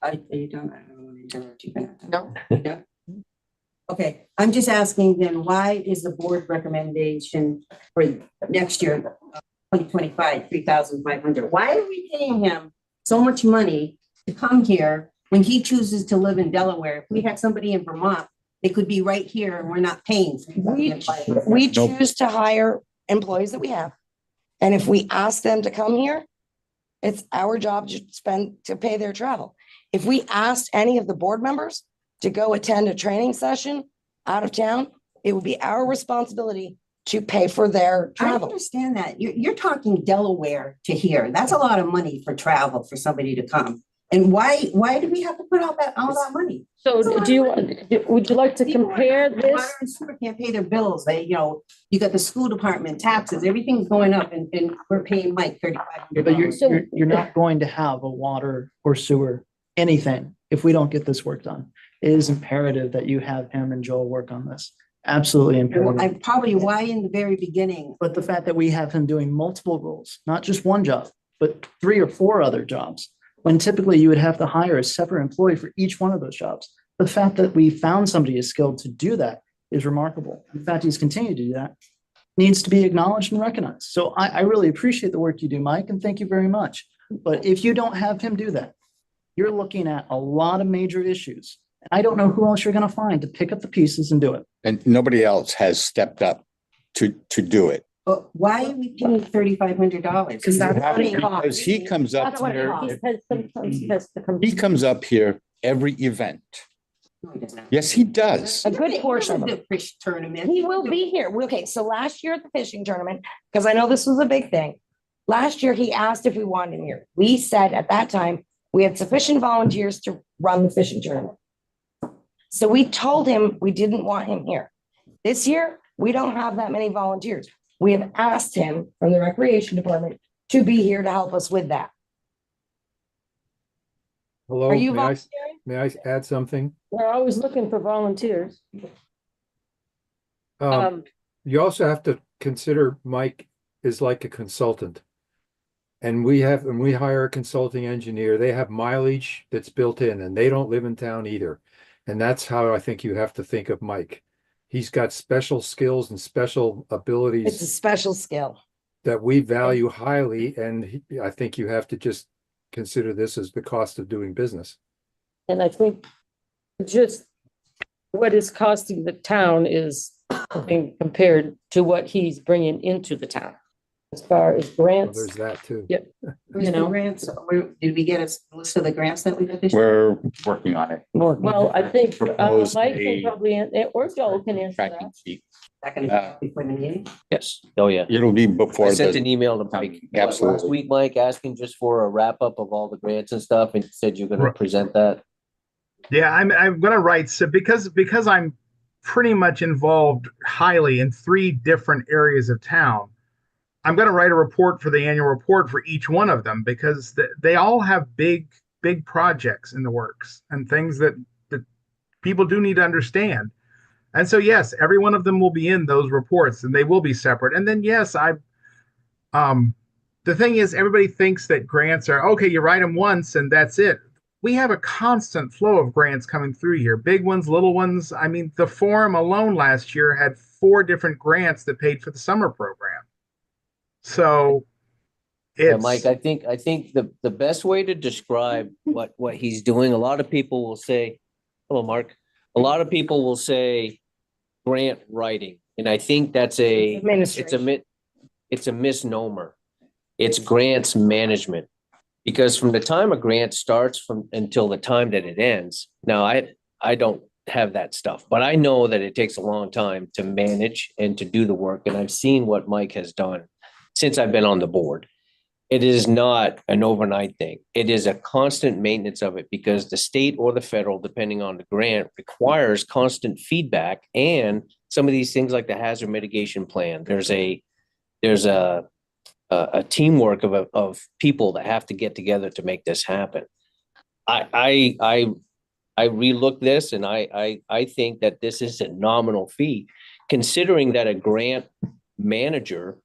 Are you done? I don't want to interrupt you. No. No? Okay, I'm just asking then, why is the board recommendation for next year, 2025, 3,500? Why are we paying him so much money to come here when he chooses to live in Delaware? If we had somebody in Vermont, they could be right here and we're not paying. We choose to hire employees that we have. And if we ask them to come here, it's our job to pay their travel. If we asked any of the board members to go attend a training session out of town, it would be our responsibility to pay for their I travel. understand that. You're talking Delaware to here. That's a lot of money for travel for somebody to come. And why do we have to put all that money? So do you, would you like to compare Water this? and sewer can't pay their bills. They, you got the school department, taxes, everything's going up, and we're paying Mike But $3,500. you're not going to have a water or sewer, anything, if we don't get this work done. It is imperative that you have him and Joel work on this. Absolutely imperative. I probably why in the very beginning. But the fact that we have him doing multiple roles, not just one job, but 3 or 4 other jobs, when typically you would have to hire a separate employee for each one of those jobs. The fact that we found somebody as skilled to do that is remarkable. In fact, he's continued to do that, needs to be acknowledged and recognized. So I really appreciate the work you do, Mike, and thank you very much. But if you don't have him do that, you're looking at a lot of major issues. I don't know who else you're going to find to pick up the pieces and do it. And nobody else has stepped up to do it. But why are we paying $3,500? Because that's what it costs. Because he comes up That's what it here, costs. Sometimes he has to come. he comes up here every event. No, he doesn't. Yes, he does. A good portion of The them. fish tournament. He will be here. Okay, so last year at the fishing tournament, because I know this was a big thing. Last year, he asked if we wanted him here. We said at that time, we had sufficient volunteers to run the fishing tournament. So we told him we didn't want him here. This year, we don't have that many volunteers. We have asked him from the recreation department to be here to help us with that. Hello, Are you may I, volunteering? may I add something? We're always looking for volunteers. You also have to consider Mike is like a consultant. And we hire a consulting engineer, they have mileage that's built in, and they don't live in town either. And that's how I think you have to think of Mike. He's got special skills and special It's a abilities special skill. that we value highly, and I think you have to just consider this as the cost of doing business. And I think just what is costing the town is nothing compared to what he's bringing into the town. as far as grants, There's that too. you The know, grants, did we get a list of the grants that we got this year? We're working on it. well, I think Propose Mike can a probably, or Joe can answer that. Tracking sheet. Second, before the meeting? Yes, oh, yeah. It'll be I before sent an the, email to Mike last Absolutely. week, Mike, asking just for a wrap up of all the grants and stuff, and you said you're gonna Right. present that. Yeah, I'm gonna write, so because I'm pretty much involved highly in 3 different areas of town, I'm gonna write a report for the annual report for each one of them because they all have big projects in the works and things that people do need to understand. And so yes, every one of them will be in those reports and they will be separate. And then yes, the thing is everybody thinks that grants are okay, you write them once and that's it. We have a constant flow of grants coming through here, big ones, little ones. I mean, the forum alone last year had 4 different grants that paid for the summer program. So Yeah, it's Mike, I think the best way to describe what he's doing, a lot of people will say, hello, Mark. A lot of people will say grant writing, and I think it's a misnomer. It's grants management. Because from the time a grant starts until the time that it ends, now I don't have that stuff, but I know that it takes a long time to manage and to do the work. And I've seen what Mike has done since I've been on the board. It is not an overnight thing. It is a constant maintenance of it because the state or the federal, depending on the grant, requires constant feedback and some of these things like the hazard mitigation plan. There's a teamwork of people that have to get together to make this happen. I relooked this and I think that this is a nominal fee, considering that a grant manager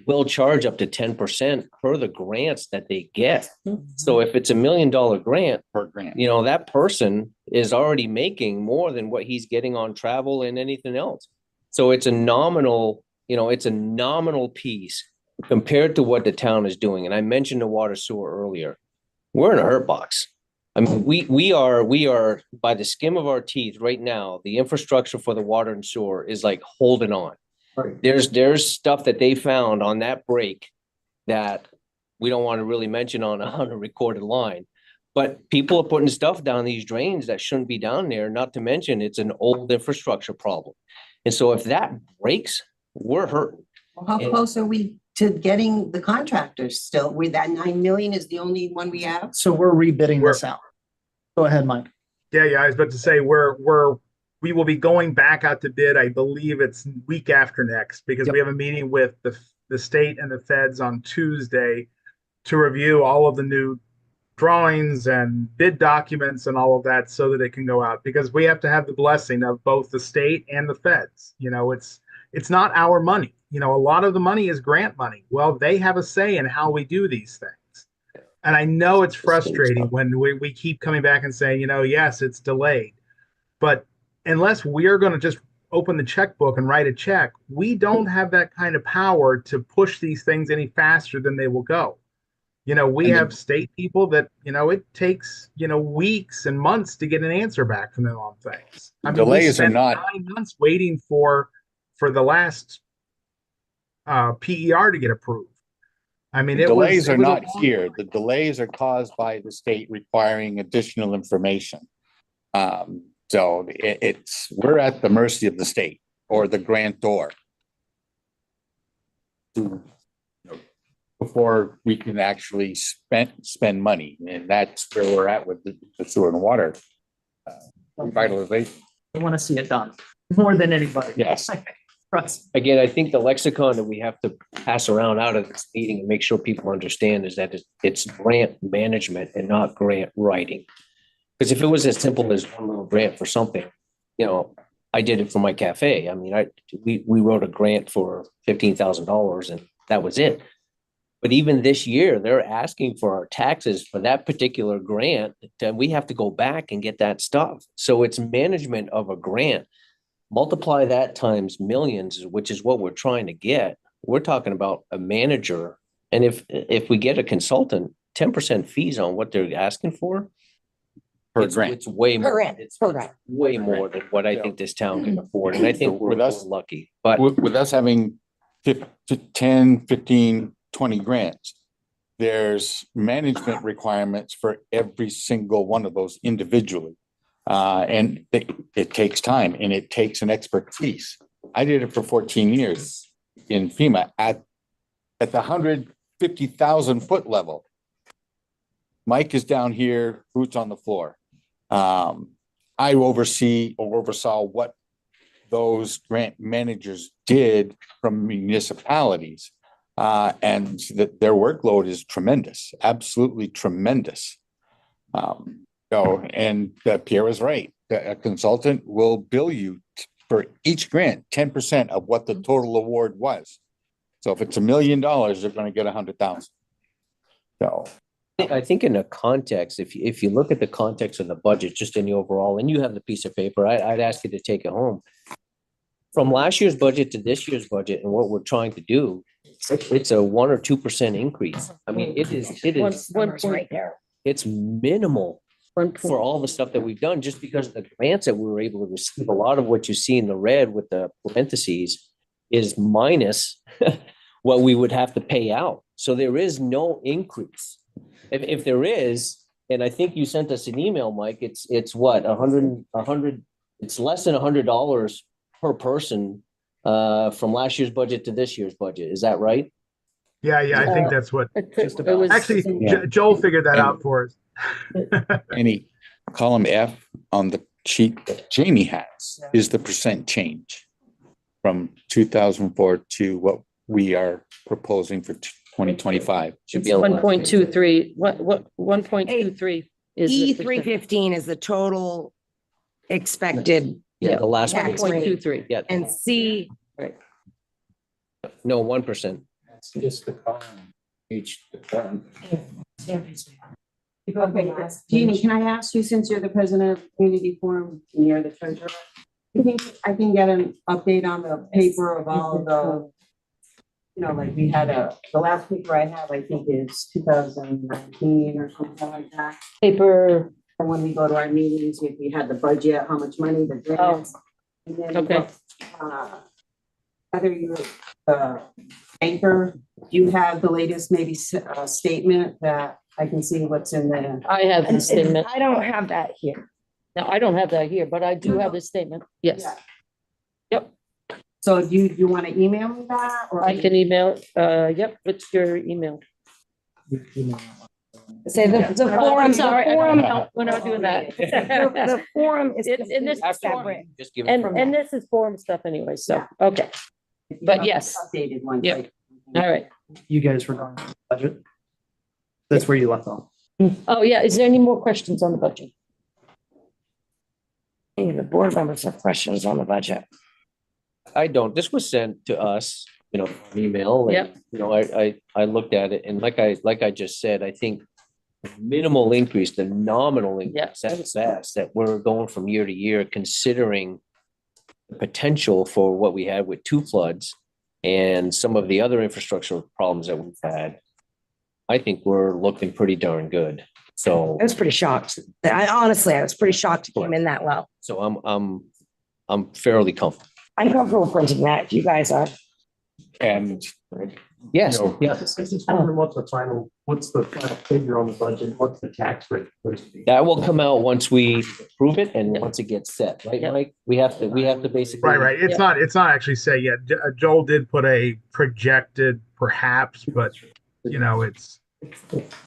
will charge up to 10% per the grants that they get. So if it's $1 million grant per grant, that person is already making more than what he's getting on travel and anything else. So it's a nominal piece compared to what the town is doing. And I mentioned the water sewer earlier. We're in a hurt box. I mean, we are by the skin of our teeth right now. The infrastructure for the water and sewer is like holding on. Right. There's stuff that they found on that break that we don't want to really mention on a recorded line, but people are putting stuff down these drains that shouldn't be down there. Not to mention it's an old infrastructure problem. And so if that breaks, we're hurting. Well, how close are we to getting the contractors still? That 9 million is the only one we have? So we're rebidding this out. Go ahead, Mike. Yeah, I was about to say we will be going back out to bid. I believe it's week after next because we have a meeting with the state and the feds on Tuesday to review all of the new drawings and bid documents and all of that so that it can go out because we have to have the blessing of both the state and the feds. It's not our money. A lot of the money is grant money. Well, they have a say in how we do these things. And I know it's frustrating when we keep coming back and saying, yes, it's delayed. But unless we're going to just open the checkbook and write a check, we don't have that kind of power to push these things any faster than they will go. We have state people that, it takes, weeks and months to get an answer back from them on things. I mean, delays are not 9 months waiting for the last PER to get approved. I mean, delays are not here. The delays are caused by the state requiring additional information. So we're at the mercy of the state or the grantor before we can actually spend money, and that's where we're at with the sewer and water revitalization. I want to see it done more than anybody. Yes. Again, I think the lexicon that we have to pass around out of this meeting and make sure people understand is that it's grant management and not grant writing. Because if it was as simple as one little grant for something, I did it for my cafe. I mean, we wrote a grant for $15,000 and that was it. But even this year, they're asking for our taxes for that particular grant, and we have to go back and get that stuff. So it's management of a grant. Multiply that times millions, which is what we're trying to get. We're talking about a manager. And if we get a consultant, 10% fees on what they're asking for, grant. It's way more. It's grant. way more than what I think this town can afford. And I think we're lucky. But with us having 10, 15, 20 grants. There's management requirements for every single one of those individually. And it takes time and it takes an expertise. I did it for 14 years in FEMA at the 150,000 foot level. Mike is down here, boots on the floor. I oversaw what those grant managers did from municipalities. And their workload is tremendous, absolutely tremendous. And Pierre is right. A consultant will bill you for each grant 10% of what the total award was. So if it's $1 million, they're going to get 100,000. So I think in the context, if you look at the context of the budget, just in the overall, and you have the piece of paper, I'd ask you to take it home. From last year's budget to this year's budget and what we're trying to do, it's a 1 or 2% increase. I mean, it is Right there. it's minimal for all the stuff that we've done, just because of the grants that we were able to receive. A lot of what you see in the red with the parentheses is minus what we would have to pay out. So there is no increase. If there is, and I think you sent us an email, Mike, it's what, 100, it's less than $100 per person from last year's budget to this year's budget. Is that right? Yeah, I think that's what, Just about. actually, Joel figured that out for us. any column F on the sheet that Jamie has is the percent change from 2004 to what we are proposing for 2025. Should be on 1.23, what 1.23 is. the percent. E315 is the total expected, Yeah, the last Tax one. rate. 1.23. Yeah, and C, no, 1%. It's just the column, each department. Okay, Jeannie, can I ask you, since you're the president of the community forum and you're the treasurer, you think I can get an update on the paper of all the, like we had the last paper I have, I think is 2019 or something like that. Paper, And when we go to our meetings, if we had the budget, how much money, the grants. And then, okay. Whether you're anchor, do you have the latest maybe statement that I can see what's in there? I have the statement. I don't have that here. No, I don't have that here, but I do have the statement. Yes, Yeah. Yep. So do you want to email me that or? I can email, yep, what's your email? Say the I'm forum, sorry, the forum, no, we're not doing that. the forum is It's in this separate. Just give it from And this is forum stuff anyway, so, okay, but yes. Updated one. Yeah. all right. You guys were going to the budget. That's where you left off. Oh, yeah, is there any more questions on the budget? Hey, the board members have questions on the budget. I don't. This was sent to us, an email. And, Yep. I looked at it, and like I just said, I think minimal increase, the nominal increase, that's that we're going from year to year, considering the potential for what we had with 2 floods and some of the other infrastructure problems that we've had. I think we're looking pretty darn good. So I was pretty shocked. I was pretty shocked it came in that low. So I'm fairly comfortable. I'm comfortable printing that if you guys are. And Yes, No. yeah. What's the final figure on the budget? What's the tax rate? That will come out once we approve it and once it gets set, right, Mike? We have to basically. Right. It's not actually set yet. Joel did put a projected perhaps, but it's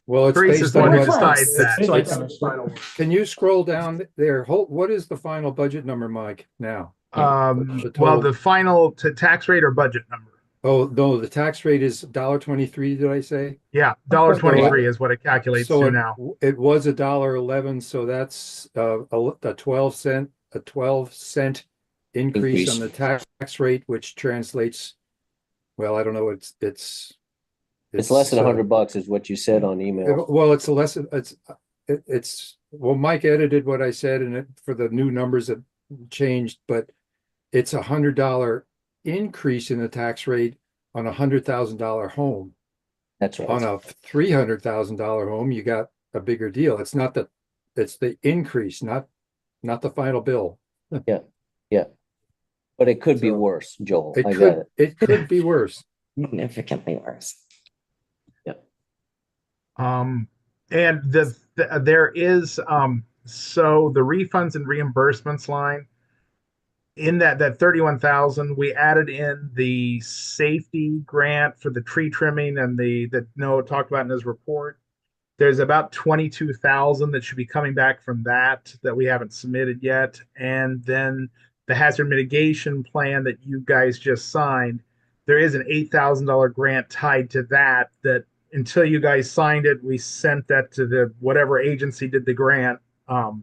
Well, it's Grace is based the on one who what. decides that. Can you scroll down there? What is the final budget number, Mike, now? Well, the final tax rate or budget number. Oh, no, the tax rate is $1.23, did I say? Yeah, $1.23 is what it calculates So to now. it was $1.11, so that's a 12 cent increase on the tax rate, which translates, well, I don't know, it's less than $100 is what you said on email. Well, well, Mike edited what I said and for the new numbers that changed, but it's $100 increase in the tax rate on $100,000 home. That's right. On a $300,000 home, you got a bigger deal. It's the increase, not the final bill. Yeah. But it could be So- worse, Joel. It I got could, it. it could be worse. Significantly worse. And there is, so the refunds and reimbursements line, in that 31,000, we added in the safety grant for the tree trimming and that Noah talked about in his report. There's about 22,000 that should be coming back from that we haven't submitted yet. And then the hazard mitigation plan that you guys just signed, there is an $8,000 grant tied to that until you guys signed it, we sent that to the whatever agency did the grant. So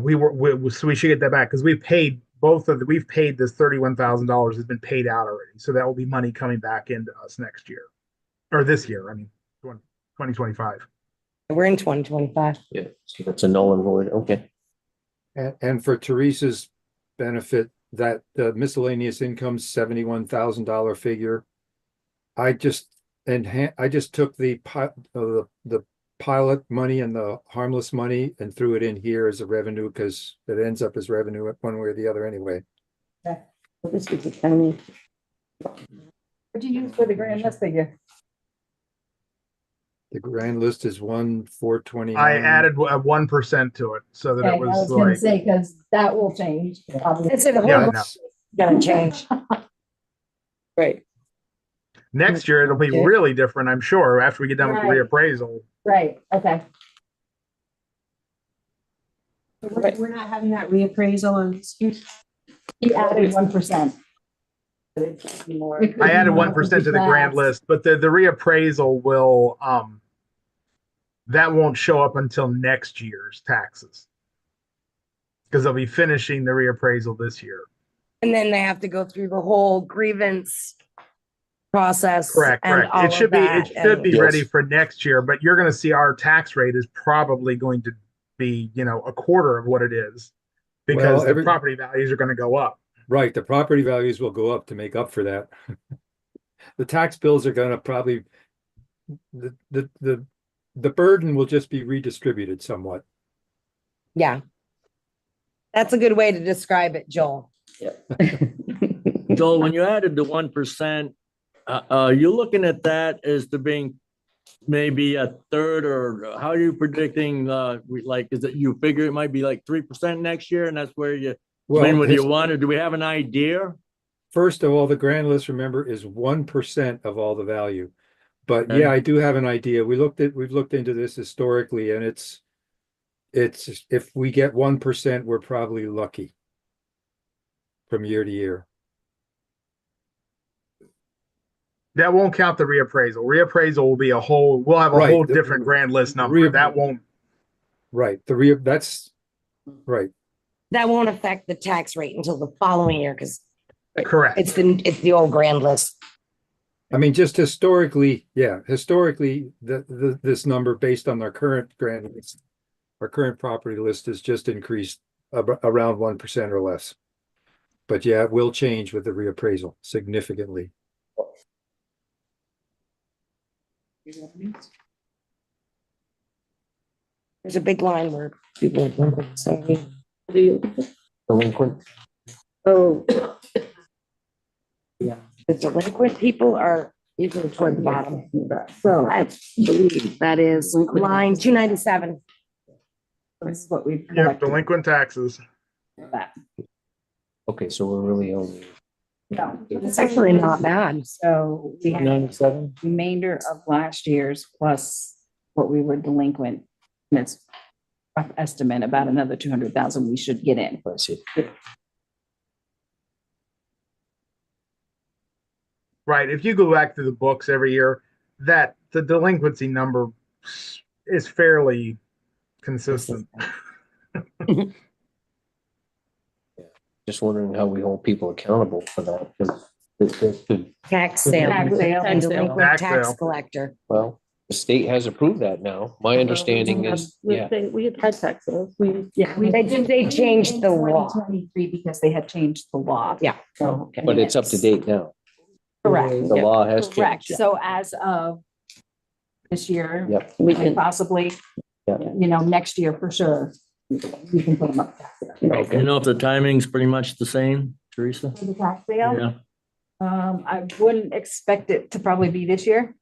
we should get that back because we've paid we've paid this $31,000 has been paid out already. So that will be money coming back into us next year or this year. I mean, 2025. We're in 2025. Yeah, so that's a null and void. Okay. And for Teresa's benefit, that the miscellaneous income $71,000 figure. I just took the pilot money and the harmless money and threw it in here as a revenue because it ends up as revenue one way or the other anyway. This is a tiny. What'd you use for the grand list figure? The grand list is 1,429. I added 1% to it so that Okay, it I was was gonna like, say, because that will change. It's a yeah, whole no. gonna change. Right, Next year it'll be really different, I'm sure, after we get done with the Right. reappraisal. right, okay. We're not having that reappraisal on this year. He added 1%. I added 1% to the grand list, but the reappraisal will that won't show up until next year's taxes. Because they'll be finishing the reappraisal this year. And then they have to go through the whole grievance process. Correct, and correct. all It of should be that, and- Yes. ready for next year, but you're gonna see our tax rate is probably going to be, a quarter of what it is. Because Well, the property values are gonna go up. Right, the property values will go up to make up for that. The tax bills are gonna probably, the burden will just be redistributed somewhat. Yeah. That's a good way to describe it, Joel. Joel, when you added the 1%, you're looking at that as to being maybe a third, or how are you predicting, is it, you figure it might be like 3% next year, and that's where you, whether you want, or do we have an idea? First of all, the grand list, remember, is 1% of all the value. But Okay. yeah, I do have an idea. We've looked into this historically, and it's if we get 1%, we're probably lucky from year to year. That won't count the reappraisal. Reappraisal will be we'll have a Right, whole the- different grand list number. That won't. Right, that's right. That won't affect the tax rate until the following year because Correct. it's the old grand list. I mean, just historically, this number based on our current grand list, our current property list has just increased around 1% or less. But yeah, it will change with the reappraisal significantly. There's a big line where people are saying, Delinquent. oh. Yeah, the delinquent people are usually toward the bottom. So I believe that is line 297. This is what we've. Yeah, collected. delinquent taxes. Okay, so we're really only No, It's actually not bad. So we have 97. remainder of last year's plus what we were delinquent. And it's rough estimate about another 200,000 we should get in. I see. Right. If you go back to the books every year, that the delinquency number is fairly consistent. Just wondering how we hold people accountable for that. 'Cause Tax sale. Tax sale. And delinquent Tax tax sale. collector. well, the state has approved that now. My understanding is, yeah. We had tax sales, They changed the law. 2023 because they had changed the law. Yeah. So. But it's up to date now. Correct. The law has Correct. changed. So as of this year. Yep. We can possibly, Yeah. next year for sure. You can put them up. Okay. You know if the timing's pretty much the same, Teresa? For the tax sale? Yeah. I wouldn't expect it to probably be this year.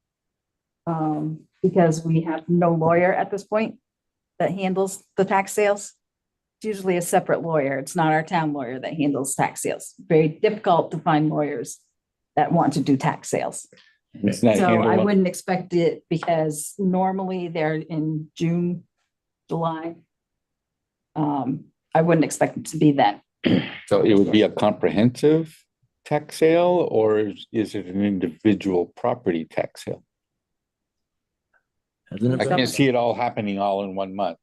Because we have no lawyer at this point that handles the tax sales. It's usually a separate lawyer. It's not our town lawyer that handles tax sales. Very difficult to find lawyers that want to do tax sales. It's not So I handled- wouldn't expect it because normally they're in June, July. I wouldn't expect it to be then. So it would be a comprehensive tax sale, or is it an individual property tax sale? Hasn't I it? can't see it all happening all in one month.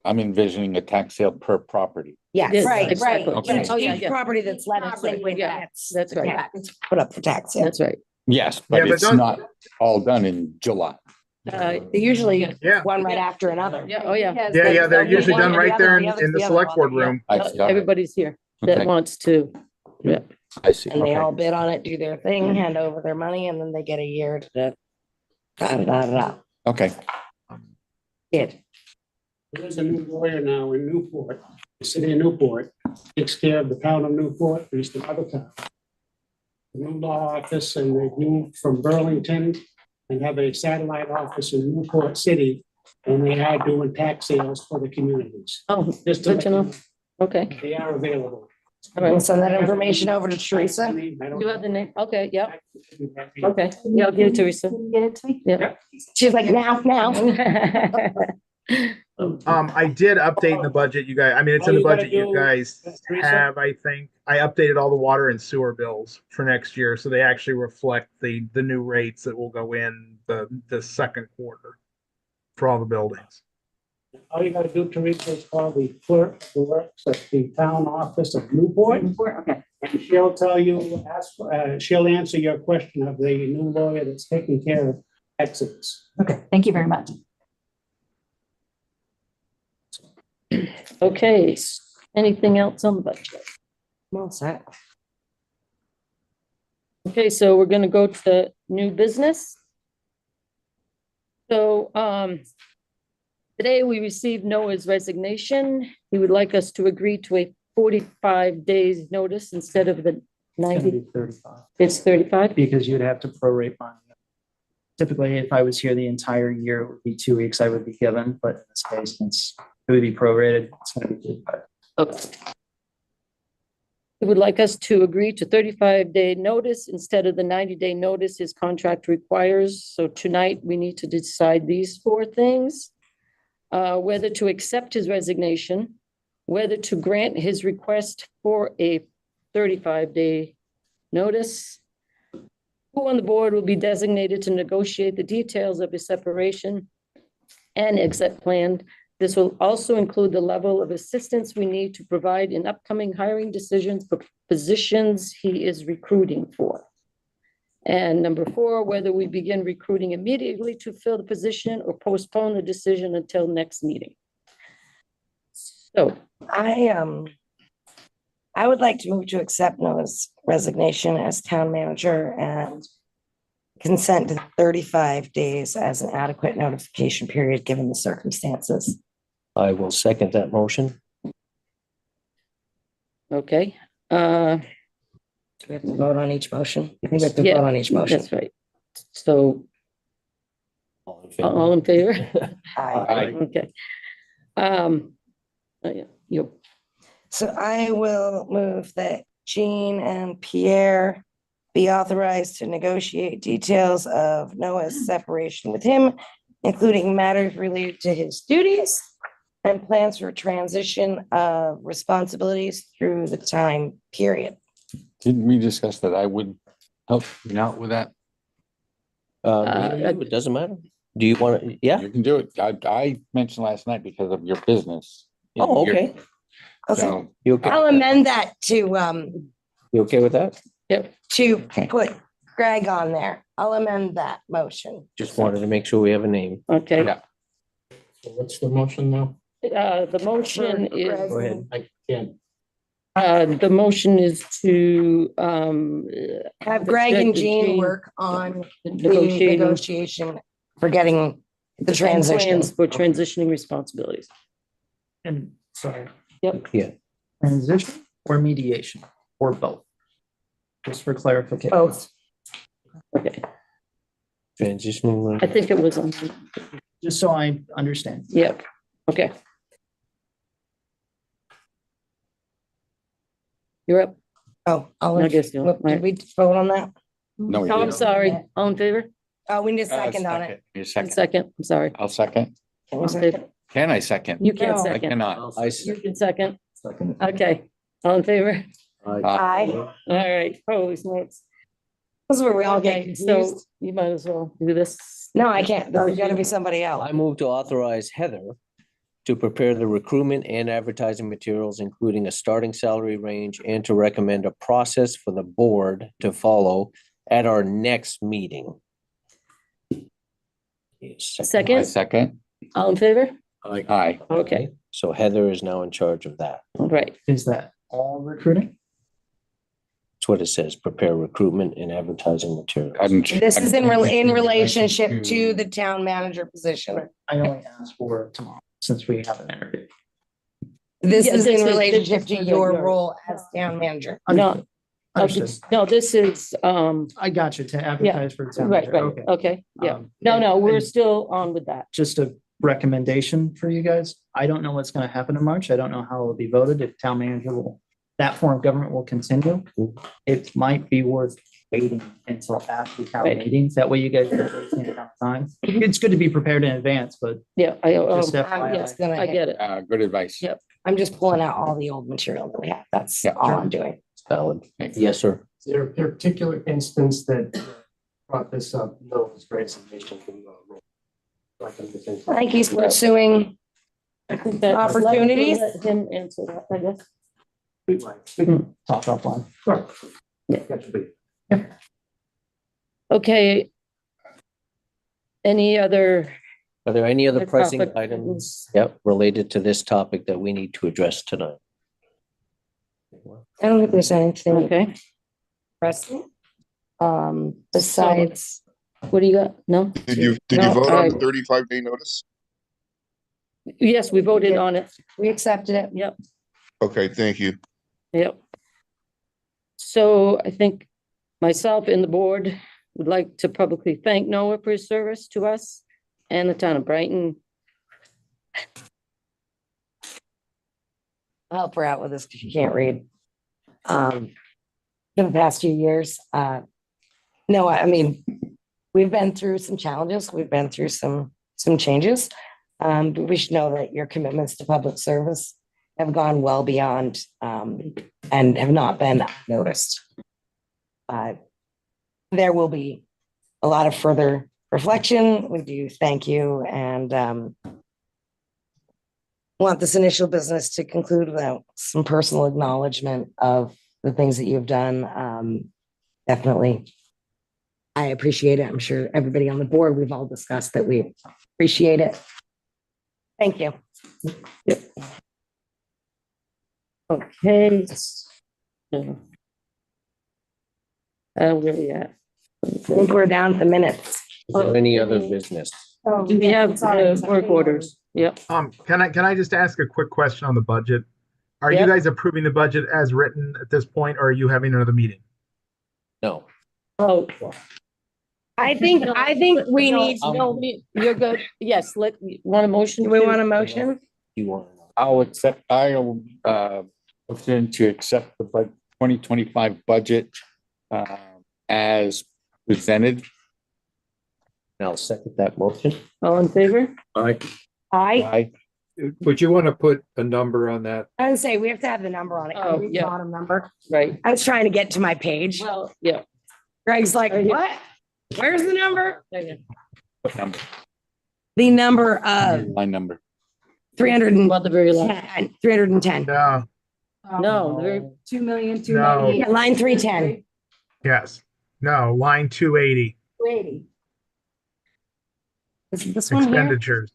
I'm envisioning a tax sale per property. Yes, Right, exactly. Okay. Each, Oh, yeah, each yeah. property that's let us in with Yeah, gets, that's right. yeah, it's put up for tax, yeah. That's right. Yes, but Yeah, but it's don't- not all done in July. Usually Yeah. one right after another. Yeah, oh, yeah. Because Yeah, they- yeah, they're There'll be usually one done or right the there other, in the other select one. board room. I got it. Everybody's here that Okay. wants to. Yeah. I see. And they Okay. all bid on it, do their thing, hand over their money, and then they get a year to da. Okay. Did. There's a new lawyer now in Newport, the city of Newport, takes care of the town of Newport, and the other town. The new law office, and they've moved from Burlington and have a satellite office in Newport City, and they are doing tax sales for the communities. Oh, Just good to know. let you Okay. know, they are available. All We'll right. send that information over to Teresa. You have the name? Okay, yeah. Okay. Yeah, I'll give it to Teresa. Can you get it to me? Yeah. She's like, now. I did update in the budget, you guys. I mean, it's All in the you gotta budget you do, guys Teresa? have, I think. I updated all the water and sewer bills for next year, so they actually reflect the new rates that will go in the second quarter for all the buildings. All you gotta do, Teresa, is call the clerk who works at the town office of Newport. Okay. And she'll tell you, she'll answer your question of the new lawyer that's taking care of exits. Okay, thank you very much. Okay, anything else on the budget? Well said. Okay, so we're gonna go to the new business. So, today we received Noah's resignation. He would like us to agree to a 45 days notice instead of the It's gonna 90. be 35, It's 35? because you'd have to prorate mine. Typically, if I was here the entire year, it would be 2 weeks I would be given, but in this case, it would be prorated. It's gonna be 35. Okay. He would like us to agree to 35-day notice instead of the 90-day notice his contract requires. So tonight, we need to decide these 4 things. Whether to accept his resignation, whether to grant his request for a 35-day notice. Who on the board will be designated to negotiate the details of his separation and exit plan. This will also include the level of assistance we need to provide in upcoming hiring decisions for positions he is recruiting for. And number 4, whether we begin recruiting immediately to fill the position or postpone the decision until next meeting. So, I would like to move to accept Noah's resignation as town manager and consent to 35 days as an adequate notification period, given the circumstances. I will second that motion. okay. Do we have to vote on each motion? I think we have to Yeah, vote on each motion. That's right. So, all in favor? Aye. Okay. Yeah, you, So I will move that Jean and Pierre be authorized to negotiate details of Noah's separation with him, including matters related to his duties and plans for transition of responsibilities through the time period. Didn't we discuss that I would help you out with that? It doesn't matter. Do you want to, yeah? You can do it. I mentioned last night because of your business. Oh, okay. Okay, So, You okay? I'll amend that to You okay with that? put Greg on there. I'll amend that motion. Just wanted to make sure we have a name. okay. Yeah. So what's the motion now? The motion is, Go ahead. I can't. the motion is to, Have Greg and Jean Jean work on the negotiating negotiation for getting the transition. plans for transitioning responsibilities. And Sorry, Yeah. transition or mediation or both? Just for clarification. Both. Okay, Transitional. I think it was on, Just so I understand. yep, okay. You're up. Oh, I guess so. did we vote on that? No, we Oh, I'm didn't. sorry. All in favor? Oh, we need a second on it. Need a second. Second, I'm sorry. I'll second. Can we second? Can I second? You can't No. I second. cannot. You can second. Okay, all in favor? Aye. All right, holy smokes. This is where we all get Okay, so confused. you might as well do this. No, I can't. There's gotta be somebody else. I move to authorize Heather to prepare the recruitment and advertising materials, including a starting salary range, and to recommend a process for the board to follow at our next meeting. Yes. I Second, second. all in favor? Aye. Okay, So Heather is now in charge of that. all right. Is that all recruiting? That's what it says, prepare recruitment and advertising materials. This is in relationship to the town manager position. I only asked for tomorrow since we have an interview. This Yeah, is this in is- relationship this to is your your- role as town manager. No, Understood. no, this is, I got you to advertise for the town right, manager. right, Okay. okay, yeah. Um, No, no, we're and still on with that. just a recommendation for you guys. I don't know what's going to happen in March. I don't know how it'll be voted. If town manager will, that form of government will continue. It might be worth waiting until after town Right. meetings. That way you guys don't waste any time. It's good to be prepared in advance, but Yeah, Just I'm FYI. just gonna, I get it. Good advice. Yep. I'm just pulling out all the old material that we have. That's Yeah, all sure. I'm doing. Valid. Yes, sir. Is there a particular instance that brought this up? No, it's great information from I think he's pursuing I think that- Opportunities? Let him answer that, I guess. we can talk offline. Okay. Any other? Are there any other Other pressing topic? items, related to this topic that we need to address tonight? I don't think there's anything Okay, pressing. Besides, what do you got? No? Did you No, vote on the I- 35-day notice? Yes, we voted on it. we accepted it. Yep, Okay, thank you. yep. So I think myself and the board would like to publicly thank Noah for his service to us and the town of Brighton. I'll help her out with this because you can't read. For the past few years, no, I mean, we've been through some challenges. We've been through some changes. But we should know that your commitments to public service have gone well beyond, and have not been noticed. There will be a lot of further reflection. We do thank you and, want this initial business to conclude with some personal acknowledgement of the things that you've done. Definitely. I appreciate it. I'm sure everybody on the board, we've all discussed that we appreciate it. Thank you. Okay. Yeah. Where we at? I think we're down to minutes. Is there any other business? Do we have work orders? Yep. Can I just ask a quick question on the budget? Are you Yep. guys approving the budget as written at this point, or are you having another meeting? No. Oh. I think we need, No, you're good. Yes, want a motion? do we to- want a motion? You want to know? I'll motion to accept the 2025 budget as presented. And I'll second that motion. All in favor? Aye. Aye. Would you want to put a number on that? I would say we have to have the number on it. Can Oh, we read the yeah. Bottom number. Right. I was trying to get to my page. Well, yeah. Greg's like, Right here. what? Where's the number? What number? The number of Line number. 310, About the very last. 310. No, No, the very, 2,298,280. Yeah, line 310. yes, no, line 280, Is it this one here?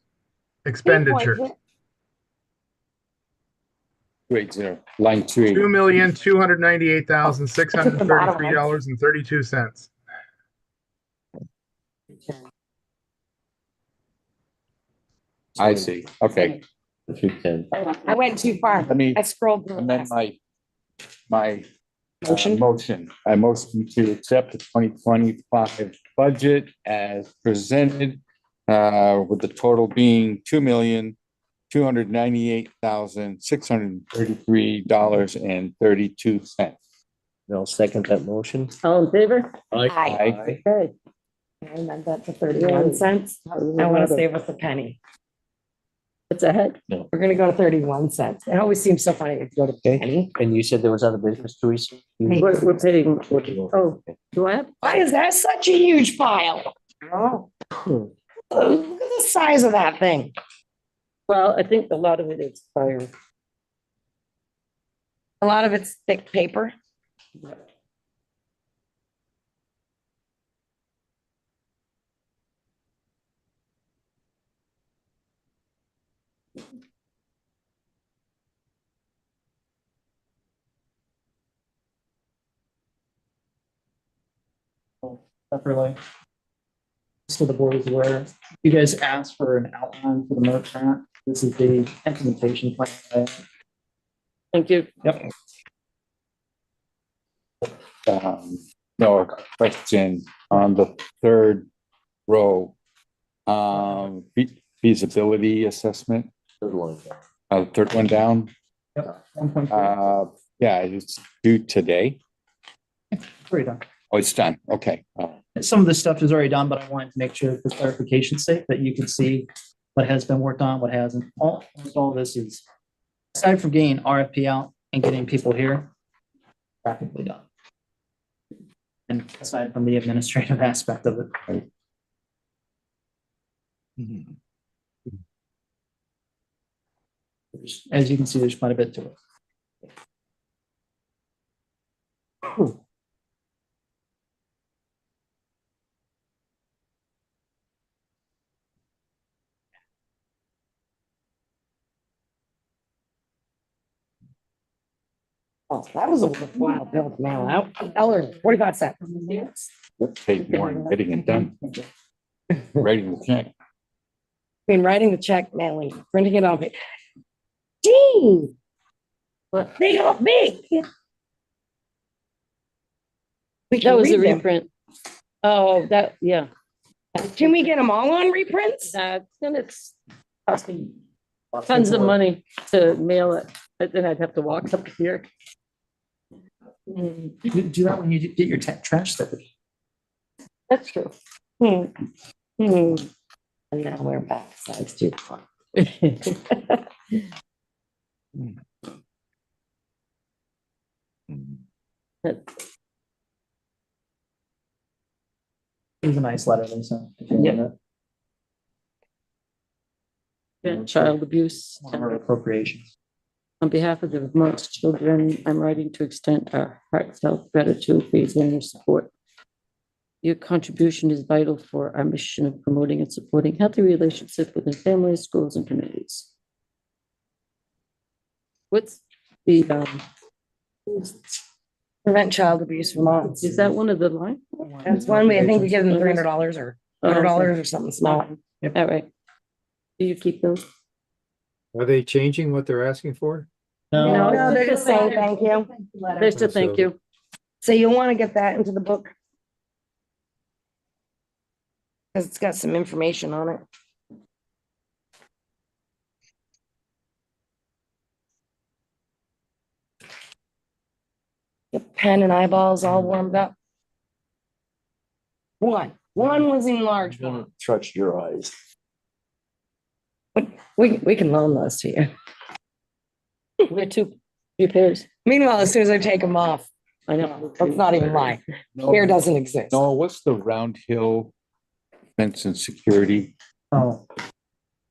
expenditures. Wait, zero. Line 280. $2,298,633.32. I see. Okay. If you can. I went too far. Let me I scrolled through. amend my Motion? motion. I motion to accept the 2025 budget as presented, with the total being $2,298,633.32. I'll second that motion. All in favor? Aye. Okay. I amend that to 31 cents. I want to save us a penny. What's ahead? We're gonna go to 31 cents. It always seems so funny to go to penny. And you said there was other business, Teresa? We're paying, oh, do I have? Why is that such a huge pile? Oh. Look at the size of that thing. Well, I think a lot of it is fire. A lot of it's thick paper. Separately. So the board is aware, you guys asked for an outline for the MERP grant. This is the implementation plan. Thank you. Yep. No question on the third row. Feasibility assessment, Third one. third one down. Yep. 1.2. Yeah, it's due today. Already done. Oh, it's done. Okay. Some of this stuff is already done, but I wanted to make sure for clarification's sake that you can see what has been worked on, what hasn't. All this is, aside from getting RFP out and getting people here, practically done. And aside from the administrative aspect of it. As you can see, there's quite a bit to it. Oh, that was a worthwhile bill to mail out. $1.45. Let's take more than getting it done. Writing the check. Been writing the check, mailing, printing it on. Gee, they got big. We That can was a read them. reprint. Oh, that, yeah. Can we get them all on reprints? That's gonna cost me tons of money to mail it, but then I'd have to walk up here. Do that when you get your trash stickers. That's true. And now we're back. Size 2. It was a nice letter, Lisa. Yeah. Child abuse. Our appropriations. On behalf of the Vermont children, I'm writing to extend our heartfelt gratitude for your support. Your contribution is vital for our mission of promoting and supporting healthy relationships within families, schools, and communities. What's the, Prevent child abuse Vermont. is that one of the line? That's one way. I think we give them $300 or $100 or something small. All right. Do you keep those? Are they changing what they're asking for? No, they're just saying thank you. There's to thank you. So you'll want to get that into the book. Because it's got some information on it. The pen and eyeballs all warmed up. One was in large font. Trust your eyes. We can loan those to you. We're two pairs. Meanwhile, as soon as I take them off, I know. let's not even lie. Fear doesn't exist. No, what's the Round Hill Fence and Security Oh,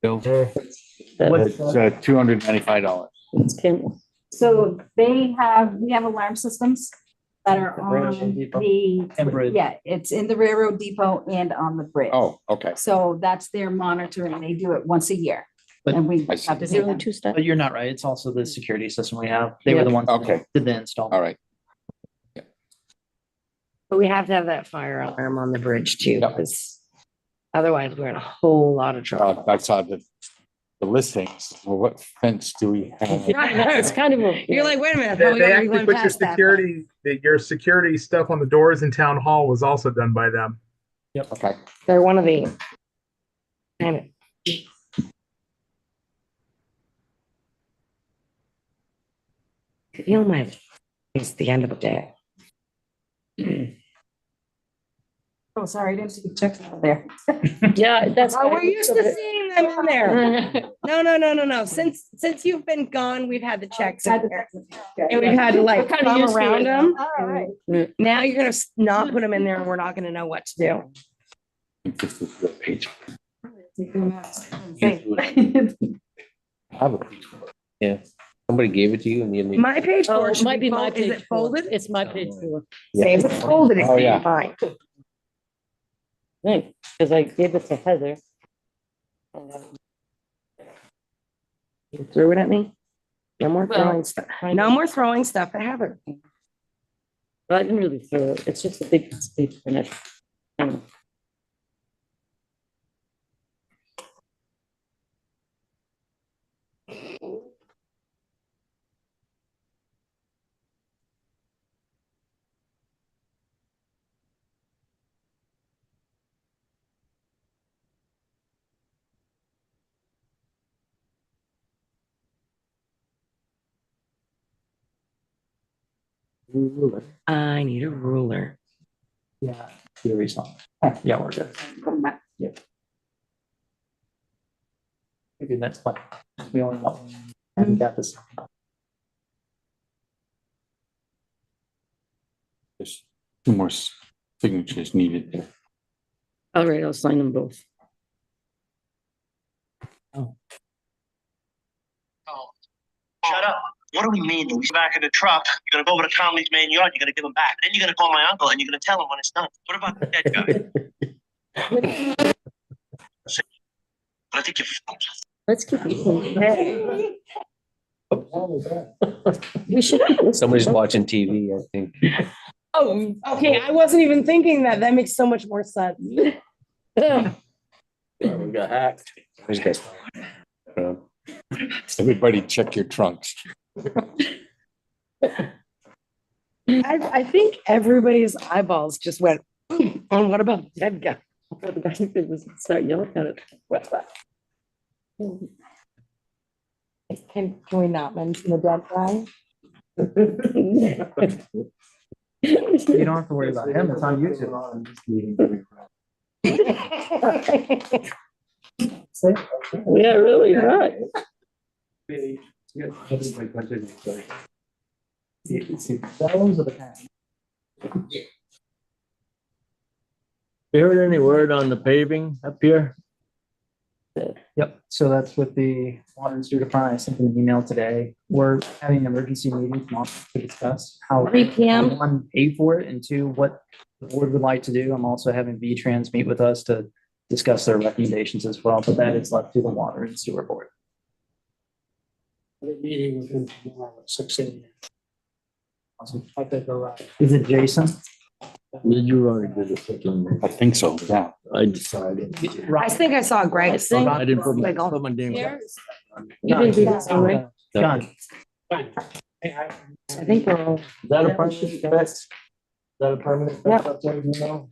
bill? What- It's $295. It's Kim. So we have alarm systems that are Bridge on depot. the, And bridge. yeah, it's in the railroad depot and on the bridge. Oh, okay. So that's their monitoring. They do it once a year. But- And we I see. have to Is pay there only them. two steps? But you're not right. It's also the security system we have. They were the ones Okay. that did the install. All right. But we have to have that fire alarm on the bridge too, Yep. because otherwise we're in a whole lot of trouble. I saw the the listings, well, what fence do we have? It's kind of a. You're like, wait a minute, They, how we they are we actually going put your past that? security, your security stuff on the doors in town hall was also done by them. Okay. They're one of the. Damn it. Feel my, it's the end of the day. Oh, sorry, I didn't see the checks out there. Yeah, that's. Oh, we're used to seeing them in there. No. Since you've been gone, we've had the checks in there. And we've had to like Kinda come used to around it. them. All right. Now you're gonna not put them in there and we're not gonna know what to do. This is the page. I have a page. Yeah. Somebody gave it to you and you didn't. My page Oh, four it should might be my folded. Is page it folded? It's my page 4. Say if it's folded, it's Oh, yeah. fine. Right, because I gave it to Heather. You threw it at me? No more Well, throwing stuff. No more throwing stuff at Heather. But I didn't really throw it. It's just a big page finish. I need a ruler. Yeah, theory's on. Yeah, we're good. Come back. Maybe that's fine. We only want, and got this. There's 2 more signatures needed there. All right, I'll sign them both. Shut up. What do we mean? He's back in the truck. You're gonna go over to Conley's main yard. You're gonna give him back. Then you're gonna call my uncle and you're gonna tell him when it's done. What about the dead guy? I think you're. Let's keep it. We should. Somebody's watching TV, I think. Oh, okay. I wasn't even thinking that. That makes so much more sense. We got hacked. These guys. Everybody check your trunks. I think everybody's eyeballs just went, on what about the dead guy? The guy could start yelling at it. What's that? Can we not mention the dead guy? You don't have to worry about him. It's on YouTube. Yeah, really, right. Those are the kind. You heard any word on the paving up here? Yep, so that's with the water and sewer department. I sent them an email today. We're having an emergency meeting tomorrow to discuss how 3 p.m. one, pay for it, and 2, what the board would like to do. I'm also having V-Trans meet with us to discuss their recommendations as well, but that is left to the water and sewer board. The meeting with him tomorrow at 6 a.m. Awesome. I think all right. Is it Jason? Did you already do the second? I think so, yeah. I decided. I think I saw Greg sing. I didn't put Like, my name. Here? You didn't do this one, right? John. I think we're all. Is that a permanent fence? Is that a permanent fence up there, you know?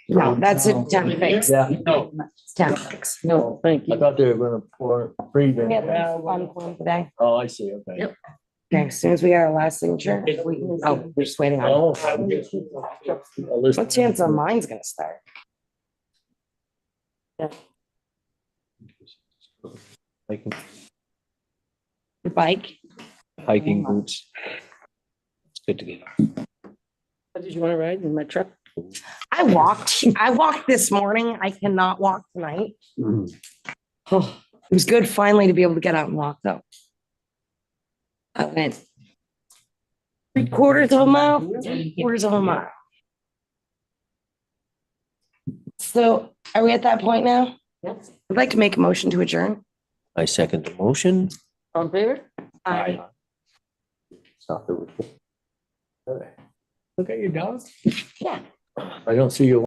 No, that's a temp fix. Yeah. No. It's temp fix. No, thank I you. thought they were gonna pour freeze in. We had a fun one today. Oh, I see, okay. Yep. Okay, as soon as we get our last signature, we can, oh, we're just waiting on. Oh. What chance on mine's gonna start? The bike? Hiking boots. It's good to get. Did you want to ride in my truck? I walked this morning. I cannot walk tonight. Oh, it was good finally to be able to get out and walk though. I went 3/4 of a mile, 3/4 of a mile. So are we at that point now? Yes. I'd like to make a motion to adjourn. I second the motion. On favor? Aye. Stop the recording. Look at your dog. Yeah. I don't see you.